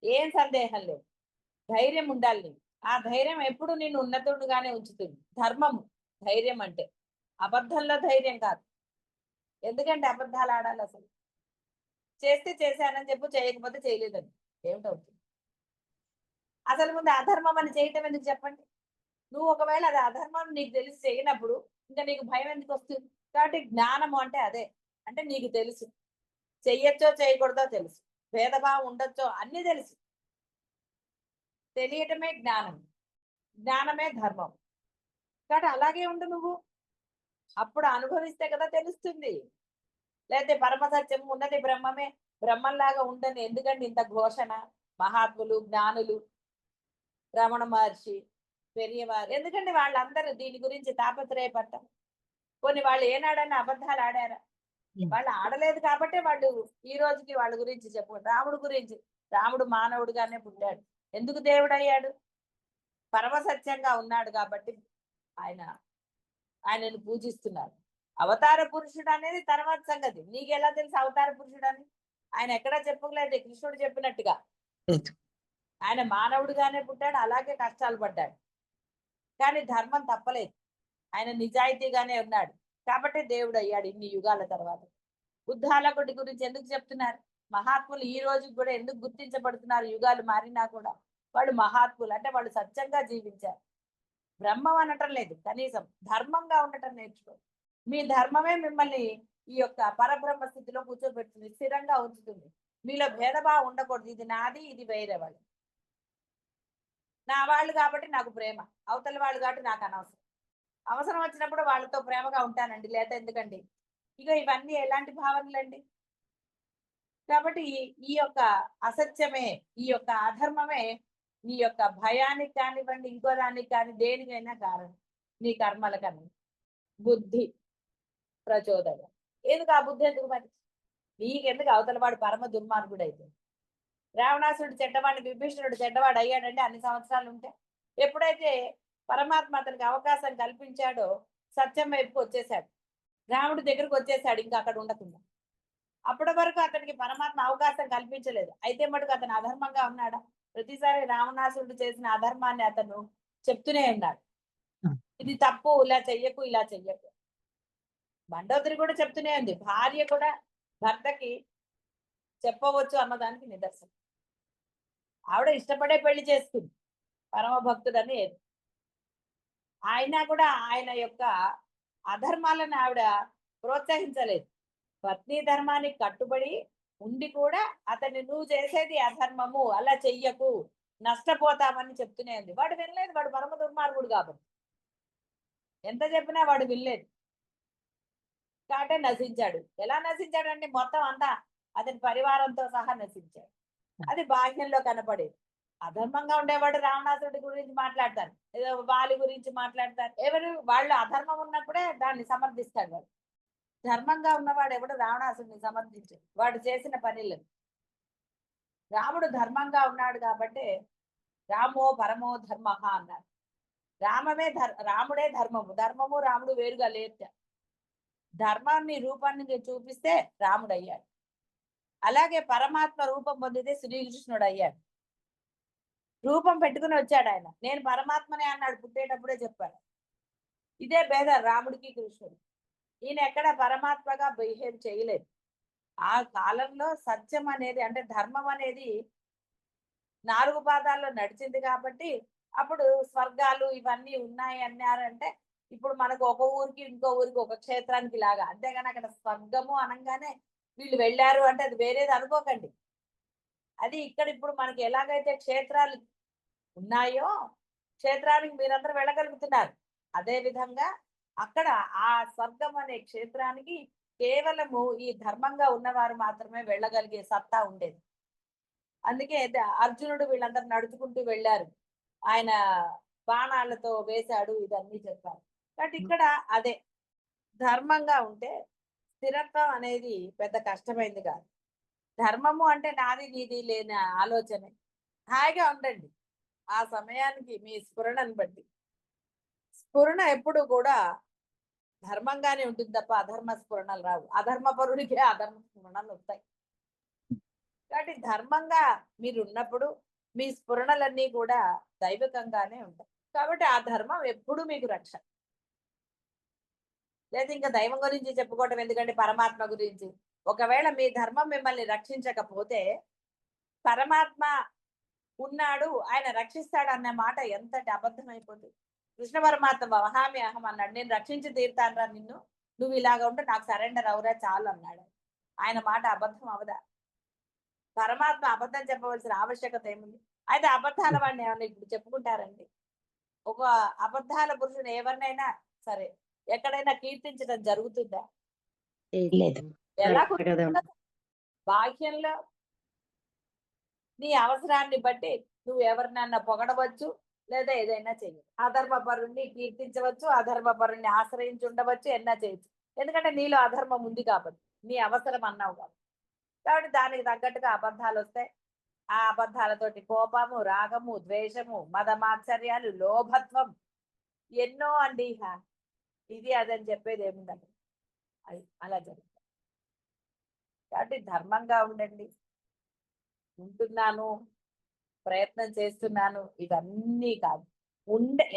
ఏం సందేహం లేదు. ధైర్యం ఉండాలి నీకు. ఆ ధైర్యం ఎప్పుడు నిన్ను ఉన్నతుడుగానే ఉంచుతుంది. ధర్మము ధైర్యం అంటే. అబద్ధంలో ధైర్యం కాదు. ఎందుకంటే అబద్ధాలు ఆడాలి అసలు? చేస్తే చేశానని చెప్పు, చేయకపోతే చేయలేదని ఏమిటవుతుంది? అసలు ముందు అధర్మం అని చేయటం ఎందుకు చెప్పండి? నువ్వు ఒకవేళ అది అధర్మం నీకు తెలిసి చేయనప్పుడు ఇంకా నీకు భయం ఎందుకు వస్తుంది? కాబట్టి జ్ఞానము అంటే అదే. అంటే నీకు తెలుసు, చెయ్యొచ్చో చేయకూడదో తెలుసు, భేదభావం ఉండొచ్చో అన్ని తెలుసు. తెలియటమే జ్ఞానం, జ్ఞానమే ధర్మం. కాబట్టి అలాగే ఉండు నువ్వు. అప్పుడు అనుభవిస్తే కదా తెలుస్తుంది. లేకపోతే పరమసత్యం ఉన్నది బ్రహ్మమే, బ్రహ్మంలాగా ఉండని ఎందుకంటే ఇంత ఘోషణ? మహాత్ములు, జ్ఞానులు, రమణ మహర్షి, పెరియవారు, ఎందుకంటే వాళ్ళందరూ దీని గురించి తాపత్రయపడ్డారు. కొన్ని వాళ్ళు ఏనాడన్నా అబద్ధాలు ఆడారా? వాళ్ళు ఆడలేదు కాబట్టి వాళ్ళు ఈ రోజుకి వాళ్ళ గురించి చెప్పు. రాముడు గురించి, రాముడు మానవుడుగానే పుట్టాడు. ఎందుకు దేవుడు అయ్యాడు? పరమసత్యంగా ఉన్నాడు కాబట్టి ఆయన ఆయనను పూజిస్తున్నారు. అవతార పురుషుడు అనేది తర్వాత సంగతి. నీకెలా తెలుసు అవతార పురుషుడు అని? ఆయన ఎక్కడా చెప్పలేదు కృష్ణుడు చెప్పినట్టుగా. ఆయన మానవుడిగానే పుట్టాడు, అలాగే కష్టాలు పడ్డాడు. కానీ ధర్మం తప్పలేదు. ఆయన నిజాయితీగానే ఉన్నాడు. కాబట్టి దేవుడు అయ్యాడు ఇన్ని యుగాల తర్వాత. బుద్ధాలకుడి గురించి ఎందుకు చెప్తున్నారు? మహాత్ములు ఈ రోజు కూడా ఎందుకు గుర్తించబడుతున్నారు? యుగాలు మారినా కూడా వాళ్ళు మహాత్ములు అంటే వాళ్ళు సత్యంగా జీవించారు. బ్రహ్మం అనటం లేదు, కనీసం ధర్మంగా ఉండటం నేర్చుకో. మీ ధర్మమే మిమ్మల్ని ఈ యొక్క పరబ్రహ్మ స్థితిలో కూర్చోబెడుతుంది, స్థిరంగా ఉంచుతుంది. మీలో భేదభావం ఉండకూడదు. ఇది నాది, ఇది వేరే వాళ్ళు. నా వాళ్ళు కాబట్టి నాకు ప్రేమ, అవతల వాళ్ళు కాబట్టి నాకు అనవసరం. అవసరం వచ్చినప్పుడు వాళ్ళతో ప్రేమగా ఉంటానండి, లేత ఎందుకండి? ఇక ఇవన్నీ ఎలాంటి భావనలండి? కాబట్టి ఈ యొక్క అసత్యమే, ఈ యొక్క అధర్మమే నీ యొక్క భయానికి కానివ్వండి, ఇంకో దానికి కానీ దేనికైనా కారణం. నీ కర్మలకన్నా బుద్ధి ప్రచోదయం. ఎందుకు ఆ బుద్ధి ఎందుకు మరి? నీకెందుకు? అవతల వాడు పరమ దుర్మార్గుడు అయితే. రావణాసుడు చెడ్డవాడిని, విభీషణుడు చెడ్డవాడు అయ్యాడంటే అన్ని సంవత్సరాలు ఉంటే. ఎప్పుడైతే పరమాత్మ అతనికి అవకాశం కల్పించాడో సత్యం వైపుకి వచ్చేసాడు, రాముడి దగ్గరకు వచ్చేసాడు, ఇంకా అక్కడ ఉండకుండా. అప్పటి వరకు అతనికి పరమాత్మ అవకాశం కల్పించలేదు. అయితే మటుకు అతను అధర్మంగా ఉన్నాడా? ప్రతిసారి రావణాసురుడు చేసిన అధర్మాన్ని అతను చెప్తూనే ఉన్నాడు. ఇది తప్పు, ఇలా చెయ్యకు, ఇలా చెయ్యకు. మండోదరి కూడా చెప్తూనే ఉంది. భార్య కూడా భర్తకి చెప్పవచ్చు అన్నదానికి నిదర్శనం. ఆవిడ ఇష్టపడే పెళ్లి చేసుకుంది, పరమ భక్తుడని. అయినా కూడా ఆయన యొక్క అధర్మాలను ఆవిడ ప్రోత్సహించలేదు. పత్ని ధర్మానికి కట్టుబడి ఉండి కూడా అతన్ని నువ్వు చేసేది అధర్మము, అలా చెయ్యకు, నష్టపోతామని చెప్తూనే ఉంది. వాడు వినలేదు, వాడు పరమ దుర్మార్గుడు కాబట్టి. ఎంత చెప్పినా వాడు వినలేదు. కాబట్టి నశించాడు. ఎలా నశించాడంటే మొత్తం అంతా అతని పరివారంతో సహా నశించాడు. అది బాహ్యంలో కనపడేది. అధర్మంగా ఉండేవాడు రావణాసురుడి గురించి మాట్లాడతారు, ఏదో వాలి గురించి మాట్లాడతారు. ఎవరు వాళ్ళు అధర్మం ఉన్నప్పుడే దాన్ని సమర్థిస్తాడు. వాడు ధర్మంగా ఉన్నవాడు ఎవడు రావణాసుడిని సమర్థించాడు, వాడు చేసిన పనులను. రాముడు ధర్మంగా ఉన్నాడు కాబట్టి రామో పరమో ధర్మ అన్నారు. రాముడే ధర్మము, ధర్మము రాముడు వేరుగా లేట. ధర్మాన్ని రూపాన్ని చూపిస్తే రాముడు అయ్యాడు. అలాగే పరమాత్మ రూపం పొందితే శ్రీకృష్ణుడు అయ్యాడు. రూపం పెట్టుకుని వచ్చాడు ఆయన. నేను పరమాత్మనే అన్నాడు, పుట్టేటప్పుడే చెప్పాడు. ఇదే భేదం రాముడికి కృష్ణుడు. ఈయన ఎక్కడ పరమాత్మగా బిహేవ్ చేయలేదు. ఆ కాలంలో సత్యం అనేది అంటే ధర్మం అనేది 4 పాదాల్లో నడిచింది కాబట్టి అప్పుడు స్వర్గాలు ఇవన్నీ ఉన్నాయి అన్నారంటే ఇప్పుడు మనకు ఒక ఊరికి ఇంకో ఊరికి ఒక క్షేత్రానికి లాగా. అంతేగాని అక్కడ స్వర్గము అనగానే వీళ్ళు వెళ్ళారు అంటే అది వేరేది అనుకోకండి. అది ఇక్కడ ఇప్పుడు మనకి ఎలాగైతే క్షేత్రాలు ఉన్నాయో క్షేత్రానికి మీరందరూ వెళ్ళగలుగుతున్నారు. అదే విధంగా అక్కడ ఆ స్వర్గం అనే క్షేత్రానికి కేవలము ఈ ధర్మంగా ఉన్నవారు మాత్రమే వెళ్ళగలిగే సత్తా ఉండేది. అందుకే అర్జునుడు వీళ్ళందరూ నడుచుకుంటూ వెళ్ళారు, ఆయన బాణాలతో వేశాడు, ఇదన్నీ చెప్పారు. కాబట్టి ఇక్కడ అదే ధర్మంగా ఉంటే స్థిరత్వం అనేది పెద్ద కష్టమైంది కాదు. ధర్మము అంటే నాది నీది లేని ఆలోచనే. హాయిగా ఉండండి ఆ సమయానికి మీ స్ఫురణను బట్టి. స్ఫురణ ఎప్పుడు కూడా ధర్మంగానే ఉంటుంది తప్ప అధర్మ స్ఫురణలు రావు. అధర్మ పరుడికే అధర్మ స్ఫురణలు వస్తాయి. కాబట్టి ధర్మంగా మీరు ఉన్నప్పుడు మీ స్ఫురణలన్నీ కూడా దైవికంగానే ఉంటాయి. కాబట్టి ఆ ధర్మం ఎప్పుడు మీకు రక్ష. లేదా ఇంకా దైవం గురించి చెప్పుకోవటం ఎందుకంటే పరమాత్మ గురించి. ఒకవేళ మీ ధర్మం మిమ్మల్ని రక్షించకపోతే పరమాత్మ ఉన్నాడు, ఆయన రక్షిస్తాడు అన్న మాట ఎంతటి అబద్ధం అయిపోతుంది. కృష్ణ పరమాత్మ వహామి అహం అన్నాడు, నేను రక్షించి తీరుతానరా నిన్ను, నువ్వు ఇలాగా ఉంటే నాకు సరెండర్ అవురా చాలు అన్నాడు. ఆయన మాట అబద్ధం అవదా? పరమాత్మ అబద్ధం చెప్పవలసిన ఆవశ్యకత ఏముంది? అయితే అబద్ధాల వాడిని ఏమన్నా ఇప్పుడు చెప్పుకుంటారండి? ఒక అబద్ధాల పురుషుని ఎవరినైనా సరే ఎక్కడైనా కీర్తించడం జరుగుతుందా? లేదు. ఎలా కదా. బాహ్యంలో నీ అవసరాన్ని బట్టి నువ్వు ఎవరినన్నా పొగడవచ్చు, లేదా ఏదైనా చేయవచ్చు. అధర్మపరుణ్ణి కీర్తించవచ్చు, అధర్మపరుణ్ణి ఆశ్రయించి ఉండవచ్చు, ఎన్నా చేయొచ్చు. ఎందుకంటే నీలో అధర్మం ఉంది కాబట్టి, నీ అవసరం అన్నావు కాబట్టి. కాబట్టి దానికి తగ్గట్టుగా అబద్ధాలు వస్తాయి. ఆ అబద్ధాలతోటి కోపము, రాగము, ద్వేషము, మదమాత్సర్యాలు, లోభత్వం ఎన్నో అండి. ఇది అదని చెప్పేది ఏముందండి, అది అలా జరుగుతుంది. కాబట్టి ధర్మంగా ఉండండి. ఉంటున్నాను, ప్రయత్నం చేస్తున్నాను, ఇవన్నీ కాదు.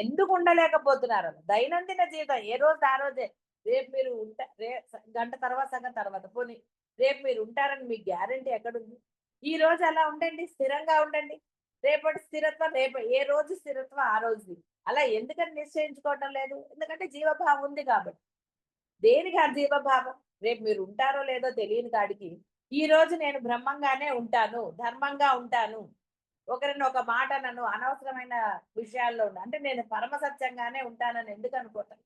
ఎందుకు ఉండలేకపోతున్నారు? దైనందిన జీవితం ఏ రోజు ఆ రోజే. రేపు మీరు గంట తర్వాత సగం తర్వాత పోనీ రేపు మీరు ఉంటారని మీకు గ్యారంటీ ఎక్కడుంది? ఈ రోజు అలా ఉండండి, స్థిరంగా ఉండండి. రేపటి స్థిరత్వం రేపు, ఏ రోజు స్థిరత్వం ఆ రోజు. అలా ఎందుకని నిశ్చయించుకోవటం లేదు? ఎందుకంటే జీవభావం ఉంది కాబట్టి. దేనికి ఆ జీవభావం? రేపు మీరు ఉంటారో లేదో తెలియని కాడికి ఈ రోజు నేను బ్రహ్మంగానే ఉంటాను, ధర్మంగా ఉంటాను, ఒకరిని ఒక మాట నన్ను అనవసరమైన విషయాల్లో అంటే నేను పరమసత్యంగానే ఉంటానని ఎందుకు అనుకోవటం?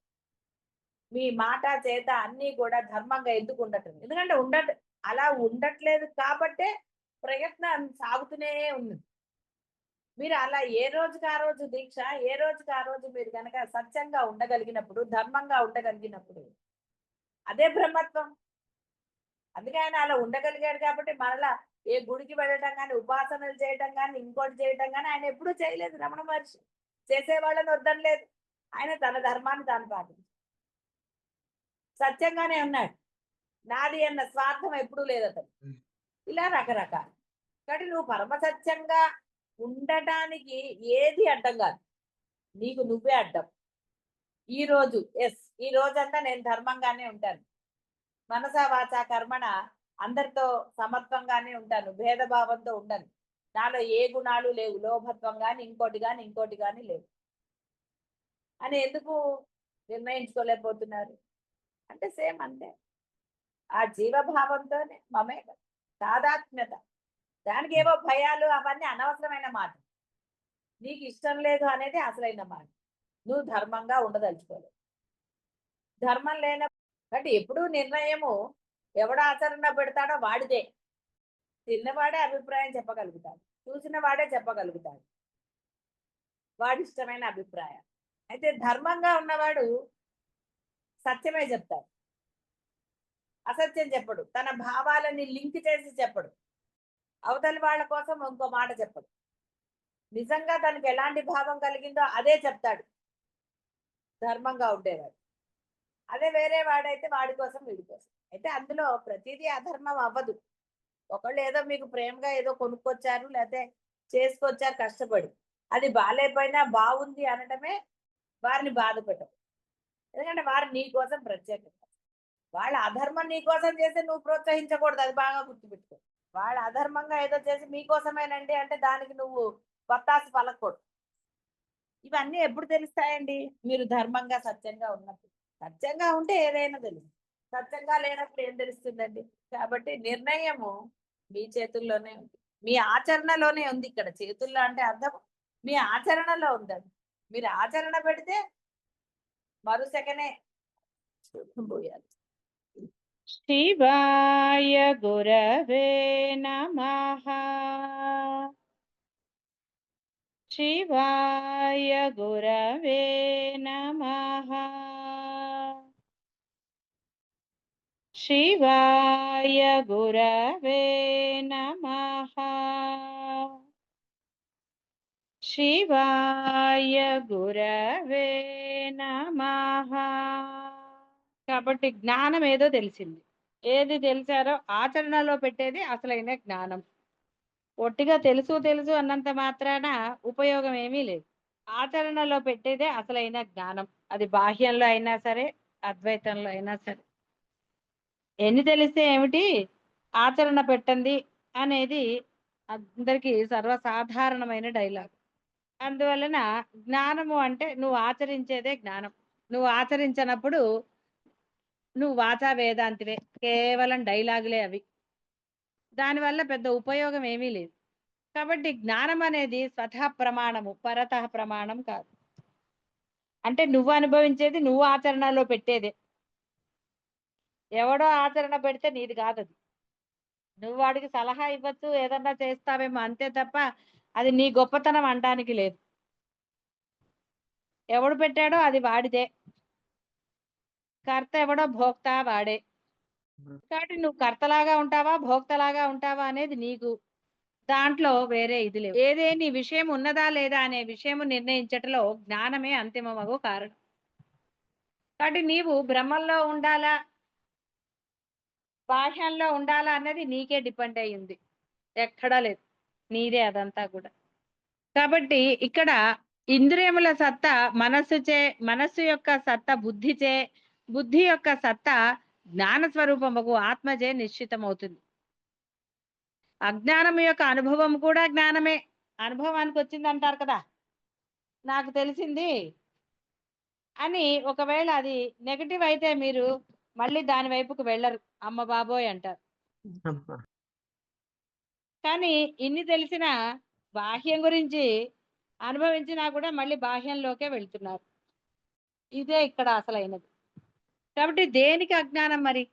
మీ మాట చేత అన్ని కూడా ధర్మంగా ఎందుకు ఉండటం? ఎందుకంటే అలా ఉండట్లేదు కాబట్టే ప్రయత్నం సాగుతూనే ఉంది. మీరు అలా ఏ రోజుకి ఆ రోజు దీక్ష, ఏ రోజుకి ఆ రోజు మీరు కనుక సత్యంగా ఉండగలిగినప్పుడు, ధర్మంగా ఉండగలిగినప్పుడు అదే బ్రహ్మత్వం. అందుకే ఆయన అలా ఉండగలిగాడు కాబట్టి మరలా ఏ గుడికి వెళ్ళటం కానీ, ఉపాసనలు చేయటం కానీ, ఇంకోటి చేయటం కానీ ఆయన ఎప్పుడూ చేయలేదు. రమణ మహర్షి చేసేవాళ్ళని వద్దనలేదు. ఆయన తన ధర్మాన్ని తాను పాటించాడు, సత్యంగానే ఉన్నాడు. నాది అన్న స్వార్థం ఎప్పుడూ లేదు అతను. ఇలా రకరకాలు. కాబట్టి నువ్వు పరమసత్యంగా ఉండటానికి ఏది అడ్డం కాదు, నీకు నువ్వే అడ్డం. ఈ రోజు ఈ రోజంతా నేను ధర్మంగానే ఉంటాను, మనసా వాచ కర్మణ అందరితో సమత్వంగానే ఉంటాను, భేదభావంతో ఉండను, నాలో ఏ గుణాలు లేవు, లోభత్వం కానీ ఇంకోటి కానీ లేవు అని ఎందుకు నిర్ణయించుకోలేకపోతున్నారు? అంటే సేమ్ అంతే. ఆ జీవభావంతోనే మమేక తాదాత్మ్యత. దానికి ఏవో భయాలు అవన్నీ అనవసరమైన మాట. నీకు ఇష్టం లేదు అనేది అసలైన మాట. నువ్వు ధర్మంగా ఉండదలుచుకోలేదు. ధర్మం లేనప్పుడు ఎప్పుడు నిర్ణయము ఎవడు ఆచరణ పెడతాడో వాడిదే. తిన్నవాడే అభిప్రాయం చెప్పగలుగుతాడు, చూసిన వాడే చెప్పగలుగుతాడు వాడి ఇష్టమైన అభిప్రాయం. అయితే ధర్మంగా ఉన్నవాడు సత్యమే చెప్తాడు, అసత్యం చెప్పడు, తన భావాలని లింక్ చేసి చెప్పడు, అవతలి వాళ్ళ కోసం ఇంకో మాట చెప్పడు, నిజంగా తనకి ఎలాంటి భావం కలిగిందో అదే చెప్తాడు ధర్మంగా ఉండేవాడు. అదే వేరే వాడైతే వాడి కోసం వీడి కోసం. అయితే అందులో ప్రతిదీ అధర్మం అవ్వదు. ఒకళ్ళు ఏదో మీకు ప్రేమగా ఏదో కొనుక్కొచ్చారు, లేకపోతే చేసుకొచ్చారు కష్టపడి, అది బాగాలేకపోయినా బాగుంది అనటమే వారిని బాధ పెట్టదు. ఎందుకంటే వారు నీ కోసం ప్రత్యేకంగా, వాళ్ళ అధర్మం నీ కోసం చేస్తే నువ్వు ప్రోత్సహించకూడదు, అది బాగా గుర్తుపెట్టుకో. వాళ్ళ అధర్మంగా ఏదో చేసి మీకోసమేనండి అంటే దానికి నువ్వు పత్తాసు పలకూడదు. ఇవన్నీ ఎప్పుడు తెలుస్తాయండి? మీరు ధర్మంగా సత్యంగా ఉన్నప్పుడు. సత్యంగా ఉంటే ఏదైనా తెలుసు, సత్యంగా లేనప్పుడు ఏం తెలుస్తుందండి? కాబట్టి నిర్ణయము మీ చేతుల్లోనే ఉంది, మీ ఆచరణలోనే ఉంది. ఇక్కడ చేతుల్లో అంటే అర్థం మీ ఆచరణలో ఉందండి. మీరు ఆచరణ పెడితే మరుసెకనే పోయాలి. శివాయ గురవే నమః. శివాయ గురవే నమః. శివాయ గురవే నమః. శివాయ గురవే నమః. కాబట్టి జ్ఞానం ఏదో తెలిసింది. ఏది తెలిసారో ఆచరణలో పెట్టేది అసలైన జ్ఞానం. ఒట్టిగా తెలుసు తెలుసు అన్నంత మాత్రాన ఉపయోగం ఏమీ లేదు. ఆచరణలో పెట్టేదే అసలైన జ్ఞానం. అది బాహ్యంలో అయినా సరే, అద్వైతంలో అయినా సరే. ఎన్ని తెలిస్తే ఏమిటి, ఆచరణ పెట్టండి అనేది అందరికీ సర్వసాధారణమైన డైలాగ్. అందువలన జ్ఞానము అంటే నువ్వు ఆచరించేదే జ్ఞానం. నువ్వు ఆచరించనప్పుడు నువ్వు వాచా వేదాంతివే, కేవలం డైలాగులే అవి. దానివల్ల పెద్ద ఉపయోగం ఏమీ లేదు. కాబట్టి జ్ఞానం అనేది స్వతః ప్రమాణము, పరతః ప్రమాణం కాదు. అంటే నువ్వు అనుభవించేది నువ్వు ఆచరణలో పెట్టేదే. ఎవడో ఆచరణ పెడితే నీది కాదది. నువ్వు వాడికి సలహా ఇవ్వచ్చు, ఏదన్నా చేస్తావేమో అంతే తప్ప అది నీ గొప్పతనం అనడానికి లేదు. ఎవడు పెట్టాడో అది వాడిదే. కర్త ఎవడో భోక్త వాడే. కాబట్టి నువ్వు కర్తలాగా ఉంటావా, భోక్తలాగా ఉంటావా అనేది నీకు. దాంట్లో వేరే ఇది లేవు. ఏదే నీ విషయం ఉన్నదా లేదా అనే విషయం నిర్ణయించటంలో జ్ఞానమే అంతిమమగు కారణం. కాబట్టి నీవు బ్రహ్మంలో ఉండాలా, బాహ్యంలో ఉండాలా అన్నది నీకే డిపెండ్ అయ్యి ఉంది. ఎక్కడా లేదు. నీదే అదంతా కూడా. కాబట్టి ఇక్కడ ఇంద్రియముల సత్తా మనస్సుచే, మనస్సు యొక్క సత్తా బుద్ధిచే, బుద్ధి యొక్క సత్తా జ్ఞాన స్వరూపముకు ఆత్మచే నిశ్చితమవుతుంది. అజ్ఞానం యొక్క అనుభవం కూడా జ్ఞానమే. అనుభవానికి వచ్చింది అంటారు కదా, నాకు తెలిసింది అని. ఒకవేళ అది నెగటివ్ అయితే మీరు మళ్ళీ దాని వైపుకు వెళ్ళరు, అమ్మ బాబోయ్ అంటారు. అమ్మా. కానీ ఇన్ని తెలిసిన బాహ్యం గురించి అనుభవించినా కూడా మళ్ళీ బాహ్యంలోకే వెళ్తున్నారు. ఇదే ఇక్కడ అసలైనది. కాబట్టి దేనికి అజ్ఞానం మరి?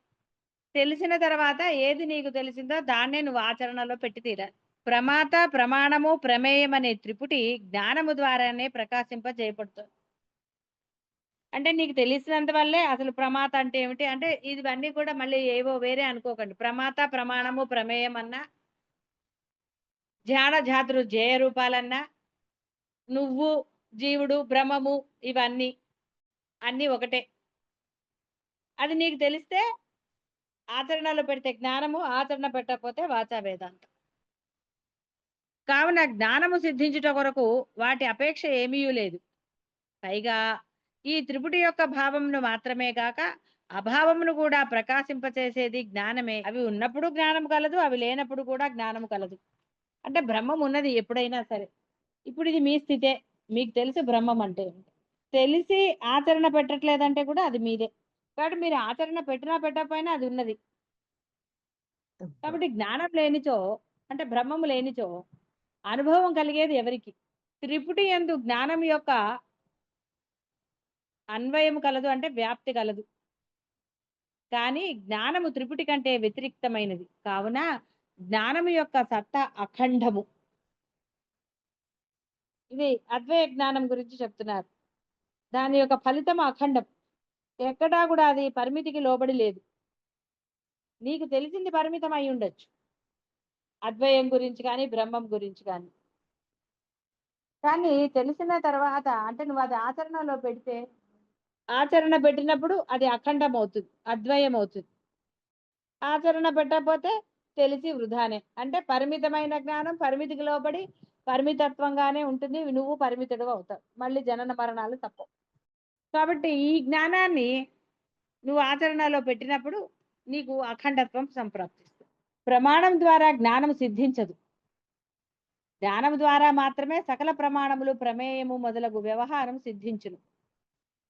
తెలిసిన తర్వాత ఏది నీకు తెలిసిందో దాన్నే నువ్వు ఆచరణలో పెట్టి తీరాలి. ప్రమాత, ప్రమాణము, ప్రమేయం అనే త్రిపుటి జ్ఞానము ద్వారానే ప్రకాశింపజేయబడుతుంది. అంటే నీకు తెలిసినంత వల్లే అసలు ప్రమాత అంటే ఏమిటి అంటే ఇవన్నీ కూడా మళ్ళీ ఏవో వేరే అనుకోకండి. ప్రమాత, ప్రమాణము, ప్రమేయం అన్నా, ధ్యాన ధాతురు జయ రూపాలన్నా, నువ్వు, జీవుడు, బ్రహ్మము, ఇవన్నీ అన్నీ ఒకటే. అది నీకు తెలిస్తే ఆచరణలో పెడితే జ్ఞానము, ఆచరణ పెట్టకపోతే వాచా వేదాంతం. కావున జ్ఞానము సిద్ధించుట కొరకు వాటి అపేక్ష ఏమీ లేదు. పైగా ఈ త్రిపుటి యొక్క భావమును మాత్రమే కాక అభావమును కూడా ప్రకాశింపచేసేది జ్ఞానమే. అవి ఉన్నప్పుడు జ్ఞానం కలదు, అవి లేనప్పుడు కూడా జ్ఞానం కలదు. అంటే బ్రహ్మం ఉన్నది ఎప్పుడైనా సరే. ఇప్పుడు ఇది మీ స్థితే, మీకు తెలుసు బ్రహ్మం అంటే ఏమిటి. తెలిసి ఆచరణ పెట్టట్లేదంటే కూడా అది మీదే. కాబట్టి మీరు ఆచరణ పెట్టినా పెట్టకపోయినా అది ఉన్నది. కాబట్టి జ్ఞానం లేనిచో అంటే బ్రహ్మము లేనిచో అనుభవం కలిగేది ఎవరికి? త్రిపుటి యందు జ్ఞానం యొక్క అన్వయం కలదు అంటే వ్యాప్తి కలదు. కానీ జ్ఞానము త్రిపుటి కంటే వ్యతిరిక్తమైనది. కావున జ్ఞానము యొక్క సత్తా అఖండము. ఇది అద్వయ జ్ఞానం గురించి చెప్తున్నారు. దాని యొక్క ఫలితం అఖండం. ఎక్కడా కూడా అది పరిమితికి లోబడి లేదు. నీకు తెలిసింది పరిమితం అయి ఉండొచ్చు, అద్వయం గురించి కానీ బ్రహ్మం గురించి కానీ. కానీ తెలిసిన తర్వాత అంటే నువ్వు అది ఆచరణలో పెడితే, ఆచరణ పెట్టినప్పుడు అది అఖండం అవుతుంది, అద్వయం అవుతుంది. ఆచరణ పెట్టకపోతే తెలిసి వృధానే. అంటే పరిమితమైన జ్ఞానం పరిమితికి లోబడి పరిమితత్వంగానే ఉంటుంది. నువ్వు పరిమితుడు అవుతావు, మళ్ళీ జనన మరణాలు తప్పవు. కాబట్టి ఈ జ్ఞానాన్ని నువ్వు ఆచరణలో పెట్టినప్పుడు నీకు అఖండత్వం సంప్రాప్తిస్తుంది. ప్రమాణం ద్వారా జ్ఞానం సిద్ధించదు. జ్ఞానం ద్వారా మాత్రమే సకల ప్రమాణములు, ప్రమేయము మొదలగు వ్యవహారం సిద్ధించును.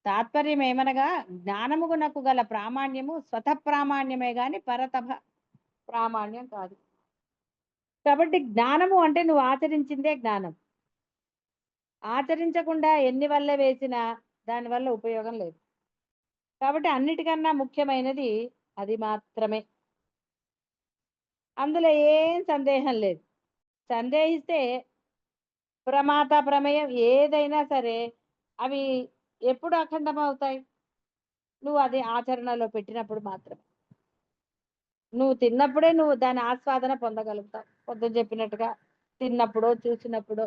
తాత్పర్యం ఏమనగా జ్ఞానమునకు గల ప్రామాణ్యము స్వత ప్రామాణ్యమే గాని పరతభ ప్రామాణ్యం కాదు. కాబట్టి జ్ఞానము అంటే నువ్వు ఆచరించిందే జ్ఞానం. ఆచరించకుండా ఎన్ని వల్ల వేసినా దానివల్ల ఉపయోగం లేదు. కాబట్టి అన్నిటికన్నా ముఖ్యమైనది అది మాత్రమే. అందులో ఏం సందేహం లేదు. సందేహిస్తే ప్రమాత, ప్రమేయం ఏదైనా సరే అవి ఎప్పుడు అఖండం అవుతాయి? నువ్వు అది ఆచరణలో పెట్టినప్పుడు మాత్రమే. నువ్వు తిన్నప్పుడే నువ్వు దాని ఆస్వాదన పొందగలుగుతావు. పొద్దున చెప్పినట్టుగా తిన్నప్పుడో చూసినప్పుడో,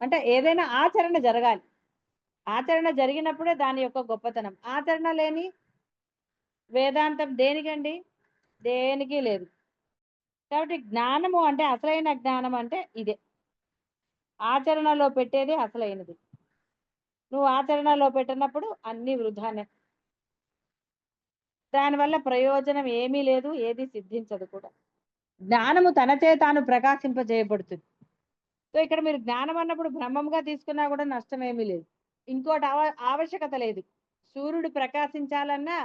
అంటే ఏదైనా ఆచరణ జరగాలి. ఆచరణ జరిగినప్పుడే దాని యొక్క గొప్పతనం. ఆచరణ లేని వేదాంతం దేనికండి? దేనికి లేదు. కాబట్టి జ్ఞానము అంటే అసలైన జ్ఞానం అంటే ఇదే. ఆచరణలో పెట్టేది అసలైనది. నువ్వు ఆచరణలో పెట్టినప్పుడు అన్ని వృధానే. దానివల్ల ప్రయోజనం ఏమీ లేదు, ఏది సిద్ధించదు కూడా. జ్ఞానము తనచే తాను ప్రకాశింపజేయబడుతుంది. సో ఇక్కడ మీరు జ్ఞానం అన్నప్పుడు బ్రహ్మంగా తీసుకున్నా కూడా నష్టం ఏమీ లేదు. ఇంకోటి ఆవశ్యకత లేదు. సూర్యుడు ప్రకాశించాలన్నా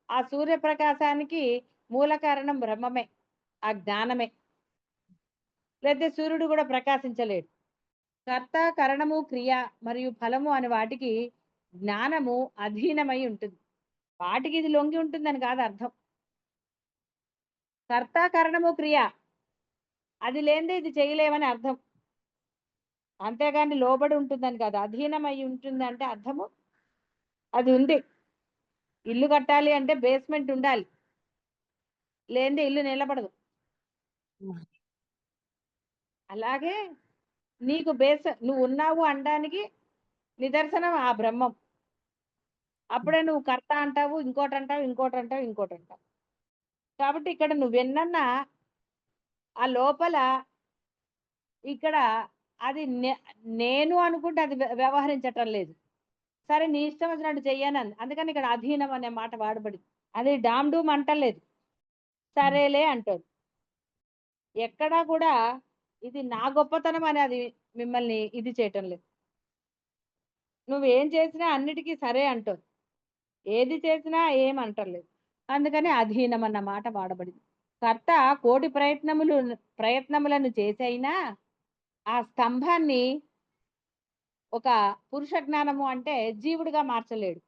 ఆ సూర్యప్రకాశానికి మూల కారణం బ్రహ్మమే, ఆ జ్ఞానమే. లేకపోతే సూర్యుడు కూడా ప్రకాశించలేడు. కర్త, కరణము, క్రియ మరియు ఫలము అనే వాటికి జ్ఞానము అధీనమై ఉంటుంది. వాటికి ఇది లొంగి ఉంటుందని కాదు అర్థం. కర్త, కరణము, క్రియ అది లేనిదే ఇది చేయలేమని అర్థం. అంతేగాని లోబడి ఉంటుందని కాదు. అధీనమై ఉంటుంది అంటే అర్థము అది ఉంది. ఇల్లు కట్టాలి అంటే బేస్మెంట్ ఉండాలి, లేనిదే ఇల్లు నిలబడదు. అలాగే నీకు నువ్వు ఉన్నావు అనడానికి నిదర్శనం ఆ బ్రహ్మం. అప్పుడే నువ్వు కర్త అంటావు, ఇంకోటి అంటావు, ఇంకోటి అంటావు, ఇంకోటి అంటావు. కాబట్టి ఇక్కడ నువ్వెన్నన్నా ఆ లోపల ఇక్కడ అది నేను అనుకుంటే అది వ్యవహరించటం లేదు. సరే నీ ఇష్టం వచ్చినట్టు చెయ్యను. అందుకని ఇక్కడ అధీనం అనే మాట వాడబడింది. అది డామ్ డూమ్ అంటలేదు, సరేలే అంటారు. ఎక్కడా కూడా ఇది నా గొప్పతనం అని అది మిమ్మల్ని ఇది చేయటం లేదు. నువ్వేం చేసినా అన్నిటికీ సరే అంటారు, ఏది చేసినా ఏమంటలేదు. అందుకని అధీనం అన్న మాట వాడబడింది. కర్త కోటి ప్రయత్నములను చేసైనా ఆ స్తంభాన్ని ఒక పురుష జ్ఞానము అంటే జీవుడిగా మార్చలేడు.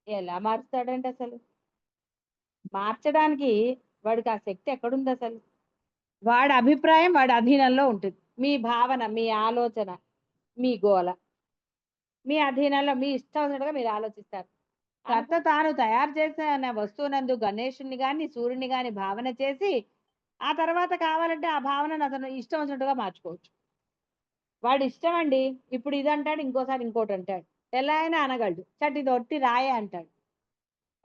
ఎలా మారుస్తాడంటే అసలు మార్చడానికి వాడికి ఆ శక్తి ఎక్కడుంది అసలు? వాడి అభిప్రాయం వాడి అధీనంలో ఉంటుంది. మీ భావన, మీ ఆలోచన, మీ గోల మీ అధీనంలో, మీ ఇష్టం వచ్చినట్టుగా మీరు ఆలోచిస్తారు. కర్త తాను తయారు చేసిన వస్తువునందు గణేశుని గాని సూర్యుని గాని భావన చేసి ఆ తర్వాత కావాలంటే ఆ భావనను అతను ఇష్టం వచ్చినట్టుగా మార్చుకోవచ్చు. వాడి ఇష్టం అండి. ఇప్పుడు ఇది అంటాడు, ఇంకోసారి ఇంకోటి అంటాడు. ఎలా అయినా అనగలడు. చట్ ఇది ఒట్టి రాయే అంటాడు.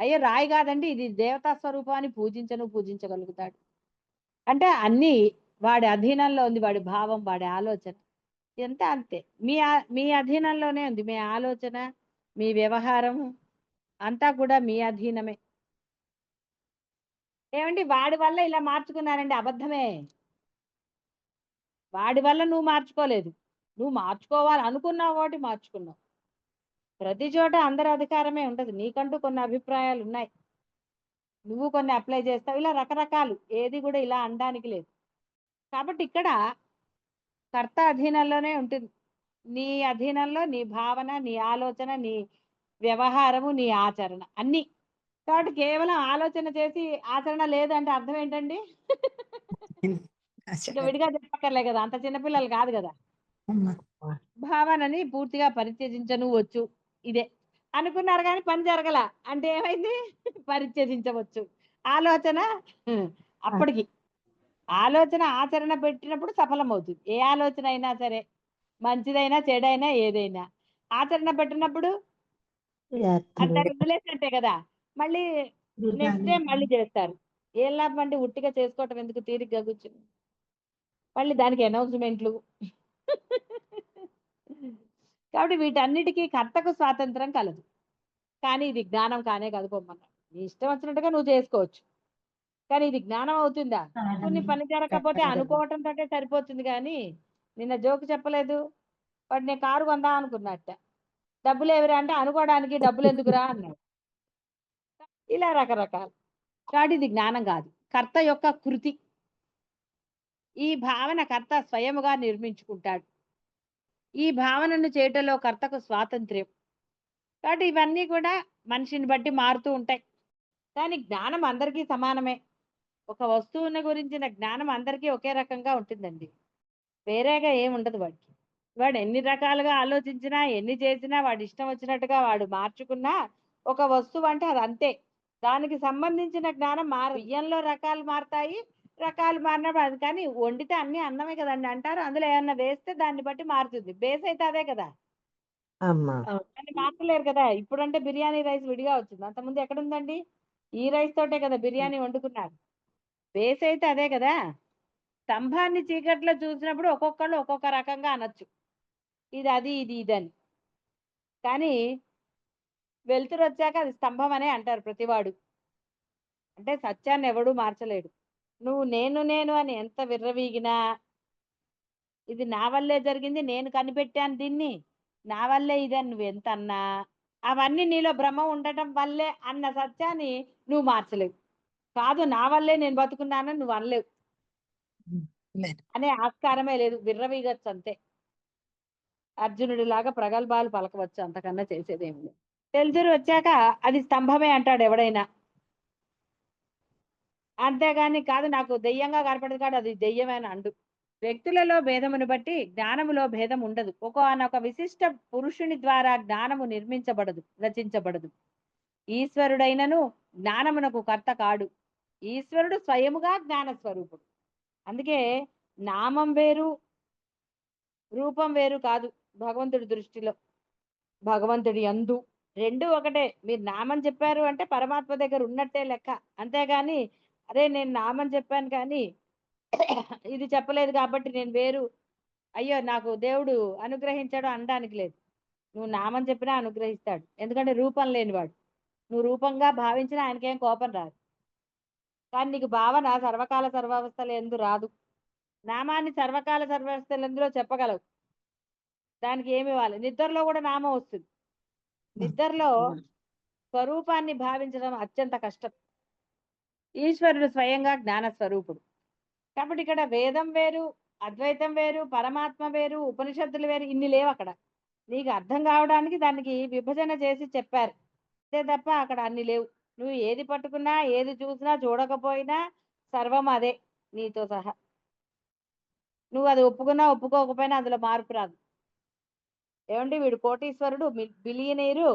అయ్యో రాయి కాదండి, ఇది దేవతా స్వరూపాన్ని పూజించగలుగుతాడు. అంటే అన్ని వాడి అధీనంలో ఉంది. వాడి భావం, వాడి ఆలోచన ఎంత అంతే. మీ అధీనంలోనే ఉంది. మీ ఆలోచన, మీ వ్యవహారం అంతా కూడా మీ అధీనమే. ఏమండి వాడి వల్ల ఇలా మార్చుకున్నారండి, అబద్ధమే. వాడి వల్ల నువ్వు మార్చుకోలేదు. నువ్వు మార్చుకోవాలి అనుకున్నావు కాబట్టి మార్చుకున్నావు. ప్రతి చోట అందరి అధికారమే ఉండదు. నీకంటూ కొన్ని అభిప్రాయాలు ఉన్నాయి, నువ్వు కొన్ని అప్లై చేస్తావు. ఇలా రకరకాలు, ఏది కూడా ఇలా అనడానికి లేదు. కాబట్టి ఇక్కడ కర్త అధీనంలోనే ఉంటుంది. నీ అధీనంలో నీ భావన, నీ ఆలోచన, నీ వ్యవహారము, నీ ఆచరణ అన్ని. కాబట్టి కేవలం ఆలోచన చేసి ఆచరణ లేదంటే అర్థం ఏంటండి? ఇక విడిగా చెప్పక్కర్లే కదా, అంత చిన్నపిల్లలు కాదు కదా. భావనని పూర్తిగా పరిత్యజించనువచ్చు. ఇదే అనుకున్నారు కానీ పని జరగల అంటే ఏమైంది? పరిత్యజించవచ్చు. ఆలోచన అప్పటికి ఆలోచన ఆచరణ పెట్టినప్పుడు సఫలమవుతుంది. ఏ ఆలోచన అయినా సరే, మంచిదైనా చెడైనా ఏదైనా ఆచరణ పెట్టినప్పుడు దాన్ని వదిలేసినట్టే కదా. మళ్ళీ నెక్స్ట్ డే మళ్ళీ చేస్తారు. ఏం లాభం అండి ఉట్టిగా చేసుకోవటం ఎందుకు, తీరిగ్గా కూర్చుని మళ్ళీ దానికి అనౌన్స్మెంట్లు. కాబట్టి వీటన్నిటికీ కర్తకు స్వాతంత్రం కలదు. కానీ ఇది జ్ఞానం కానే కాదు పొమ్మన్నాడు. నీ ఇష్టం వచ్చినట్టుగా నువ్వు చేసుకోవచ్చు, కానీ ఇది జ్ఞానం అవుతుందా? కొన్ని పని జరగకపోతే అనుకోవటంతోటే సరిపోతుంది. కానీ నిన్న జోకు చెప్పలేదు, వాడు నేను కారు కొందా అనుకున్నట్ట, డబ్బులు ఏవిరా అంటే అనుకోవడానికి డబ్బులు ఎందుకురా అన్నాడు. ఇలా రకరకాలు. కాబట్టి ఇది జ్ఞానం కాదు, కర్త యొక్క కృతి. ఈ భావన కర్త స్వయముగా నిర్మించుకుంటాడు. ఈ భావనను చేయటంలో కర్తకు స్వాతంత్ర్యం. కాబట్టి ఇవన్నీ కూడా మనిషిని బట్టి మారుతూ ఉంటాయి. కానీ జ్ఞానం అందరికీ సమానమే. ఒక వస్తువుని గురించిన జ్ఞానం అందరికీ ఒకే రకంగా ఉంటుందండి. వేరేగా ఏమి ఉండదు వాడికి. వాడు ఎన్ని రకాలుగా ఆలోచించినా, ఎన్ని చేసినా, వాడి ఇష్టం వచ్చినట్టుగా వాడు మార్చుకున్నా ఒక వస్తువు అంటే అది అంతే. దానికి సంబంధించిన జ్ఞానం బియ్యంలో రకాలు మారుతాయి, రకాలు మారినప్పుడు అది. కానీ వండితే అన్ని అన్నమే కదండి అంటారు. అందులో ఏమన్నా వేస్తే దాన్ని బట్టి మారుతుంది. బేస్ అయితే అదే కదా. దాన్ని మార్చలేరు కదా. ఇప్పుడంటే బిర్యానీ రైస్ విడిగా వచ్చింది, అంతకుముందు ఎక్కడుందండి? ఈ రైస్ తోటే కదా బిర్యానీ వండుకున్నారు. బేస్ అయితే అదే కదా. స్తంభాన్ని చీకట్లో చూసినప్పుడు ఒక్కొక్కళ్ళు ఒక్కొక్క రకంగా అనొచ్చు, ఇది అది, ఇది ఇదని. కానీ వెలుతురు వచ్చాక అది స్తంభం అనే అంటారు ప్రతివాడు. అంటే సత్యాన్ని ఎవడూ మార్చలేడు. నువ్వు నేను నేను అని ఎంత విర్రవీగినా, ఇది నా వల్లే జరిగింది, నేను కనిపెట్టాను దీన్ని, నా వల్లే ఇదని నువ్వు ఎంత అన్నా, అవన్నీ నీలో భ్రమ ఉండటం వల్లే అన్న సత్యాన్ని నువ్వు మార్చలేవు. కాదు నా వల్లే నేను బతుకున్నానని నువ్వు అనలేవు. అనే ఆస్కారమే లేదు. విర్రవీగచ్చు అంతే. అర్జునుడి లాగా ప్రగల్భాలు పలకవచ్చు, అంతకన్నా చేసేదేమి లేదు. వెలుతురు వచ్చాక అది స్తంభమే అంటాడు ఎవడైనా. అంతేగాని కాదు నాకు దెయ్యంగా కనపడదు కాదు అది దెయ్యమే అని అండు. వ్యక్తులలో భేదమును బట్టి జ్ఞానములో భేదం ఉండదు. ఒకానొక విశిష్ట పురుషుని ద్వారా జ్ఞానము నిర్మించబడదు, రచించబడదు. ఈశ్వరుడైనను జ్ఞానమునకు కర్త కాడు. ఈశ్వరుడు స్వయముగా జ్ఞాన స్వరూపుడు. అందుకే నామం వేరు, రూపం వేరు కాదు భగవంతుడి దృష్టిలో. భగవంతుడి యందు రెండు ఒకటే. మీరు నామం చెప్పారు అంటే పరమాత్మ దగ్గర ఉన్నట్టే లెక్క. అంతేగాని అరే నేను నామం చెప్పాను కానీ ఇది చెప్పలేదు కాబట్టి నేను వేరు, అయ్యో నాకు దేవుడు అనుగ్రహించాడు అనడానికి లేదు. నువ్వు నామం చెప్పినా అనుగ్రహిస్తాడు, ఎందుకంటే రూపం లేనివాడు. నువ్వు రూపంగా భావించినా ఆయనకేం కోపం రాదు. కానీ నీకు భావన సర్వకాల సర్వావస్థలు ఎందు రాదు. నామాన్ని సర్వకాల సర్వావస్థలు ఎందులో చెప్పగలవు. దానికి ఏమి ఇవ్వాలి? నిద్రలో కూడా నామం వస్తుంది. నిద్రలో స్వరూపాన్ని భావించడం అత్యంత కష్టం. ఈశ్వరుడు స్వయంగా జ్ఞాన స్వరూపుడు. కాబట్టి ఇక్కడ వేదం వేరు, అద్వైతం వేరు, పరమాత్మ వేరు, ఉపనిషత్తులు వేరు, ఇన్ని లేవు అక్కడ. నీకు అర్థం కావడానికి దానికి విభజన చేసి చెప్పారు అంతే తప్ప అక్కడ అన్ని లేవు. నువ్వు ఏది పట్టుకున్నా, ఏది చూసినా, చూడకపోయినా సర్వం అదే నీతో సహా. నువ్వు అది ఒప్పుకున్నా ఒప్పుకోకపోయినా అందులో మార్పు రాదు. ఏమండి వీడు కోటీశ్వరుడు, బిలియనీరు,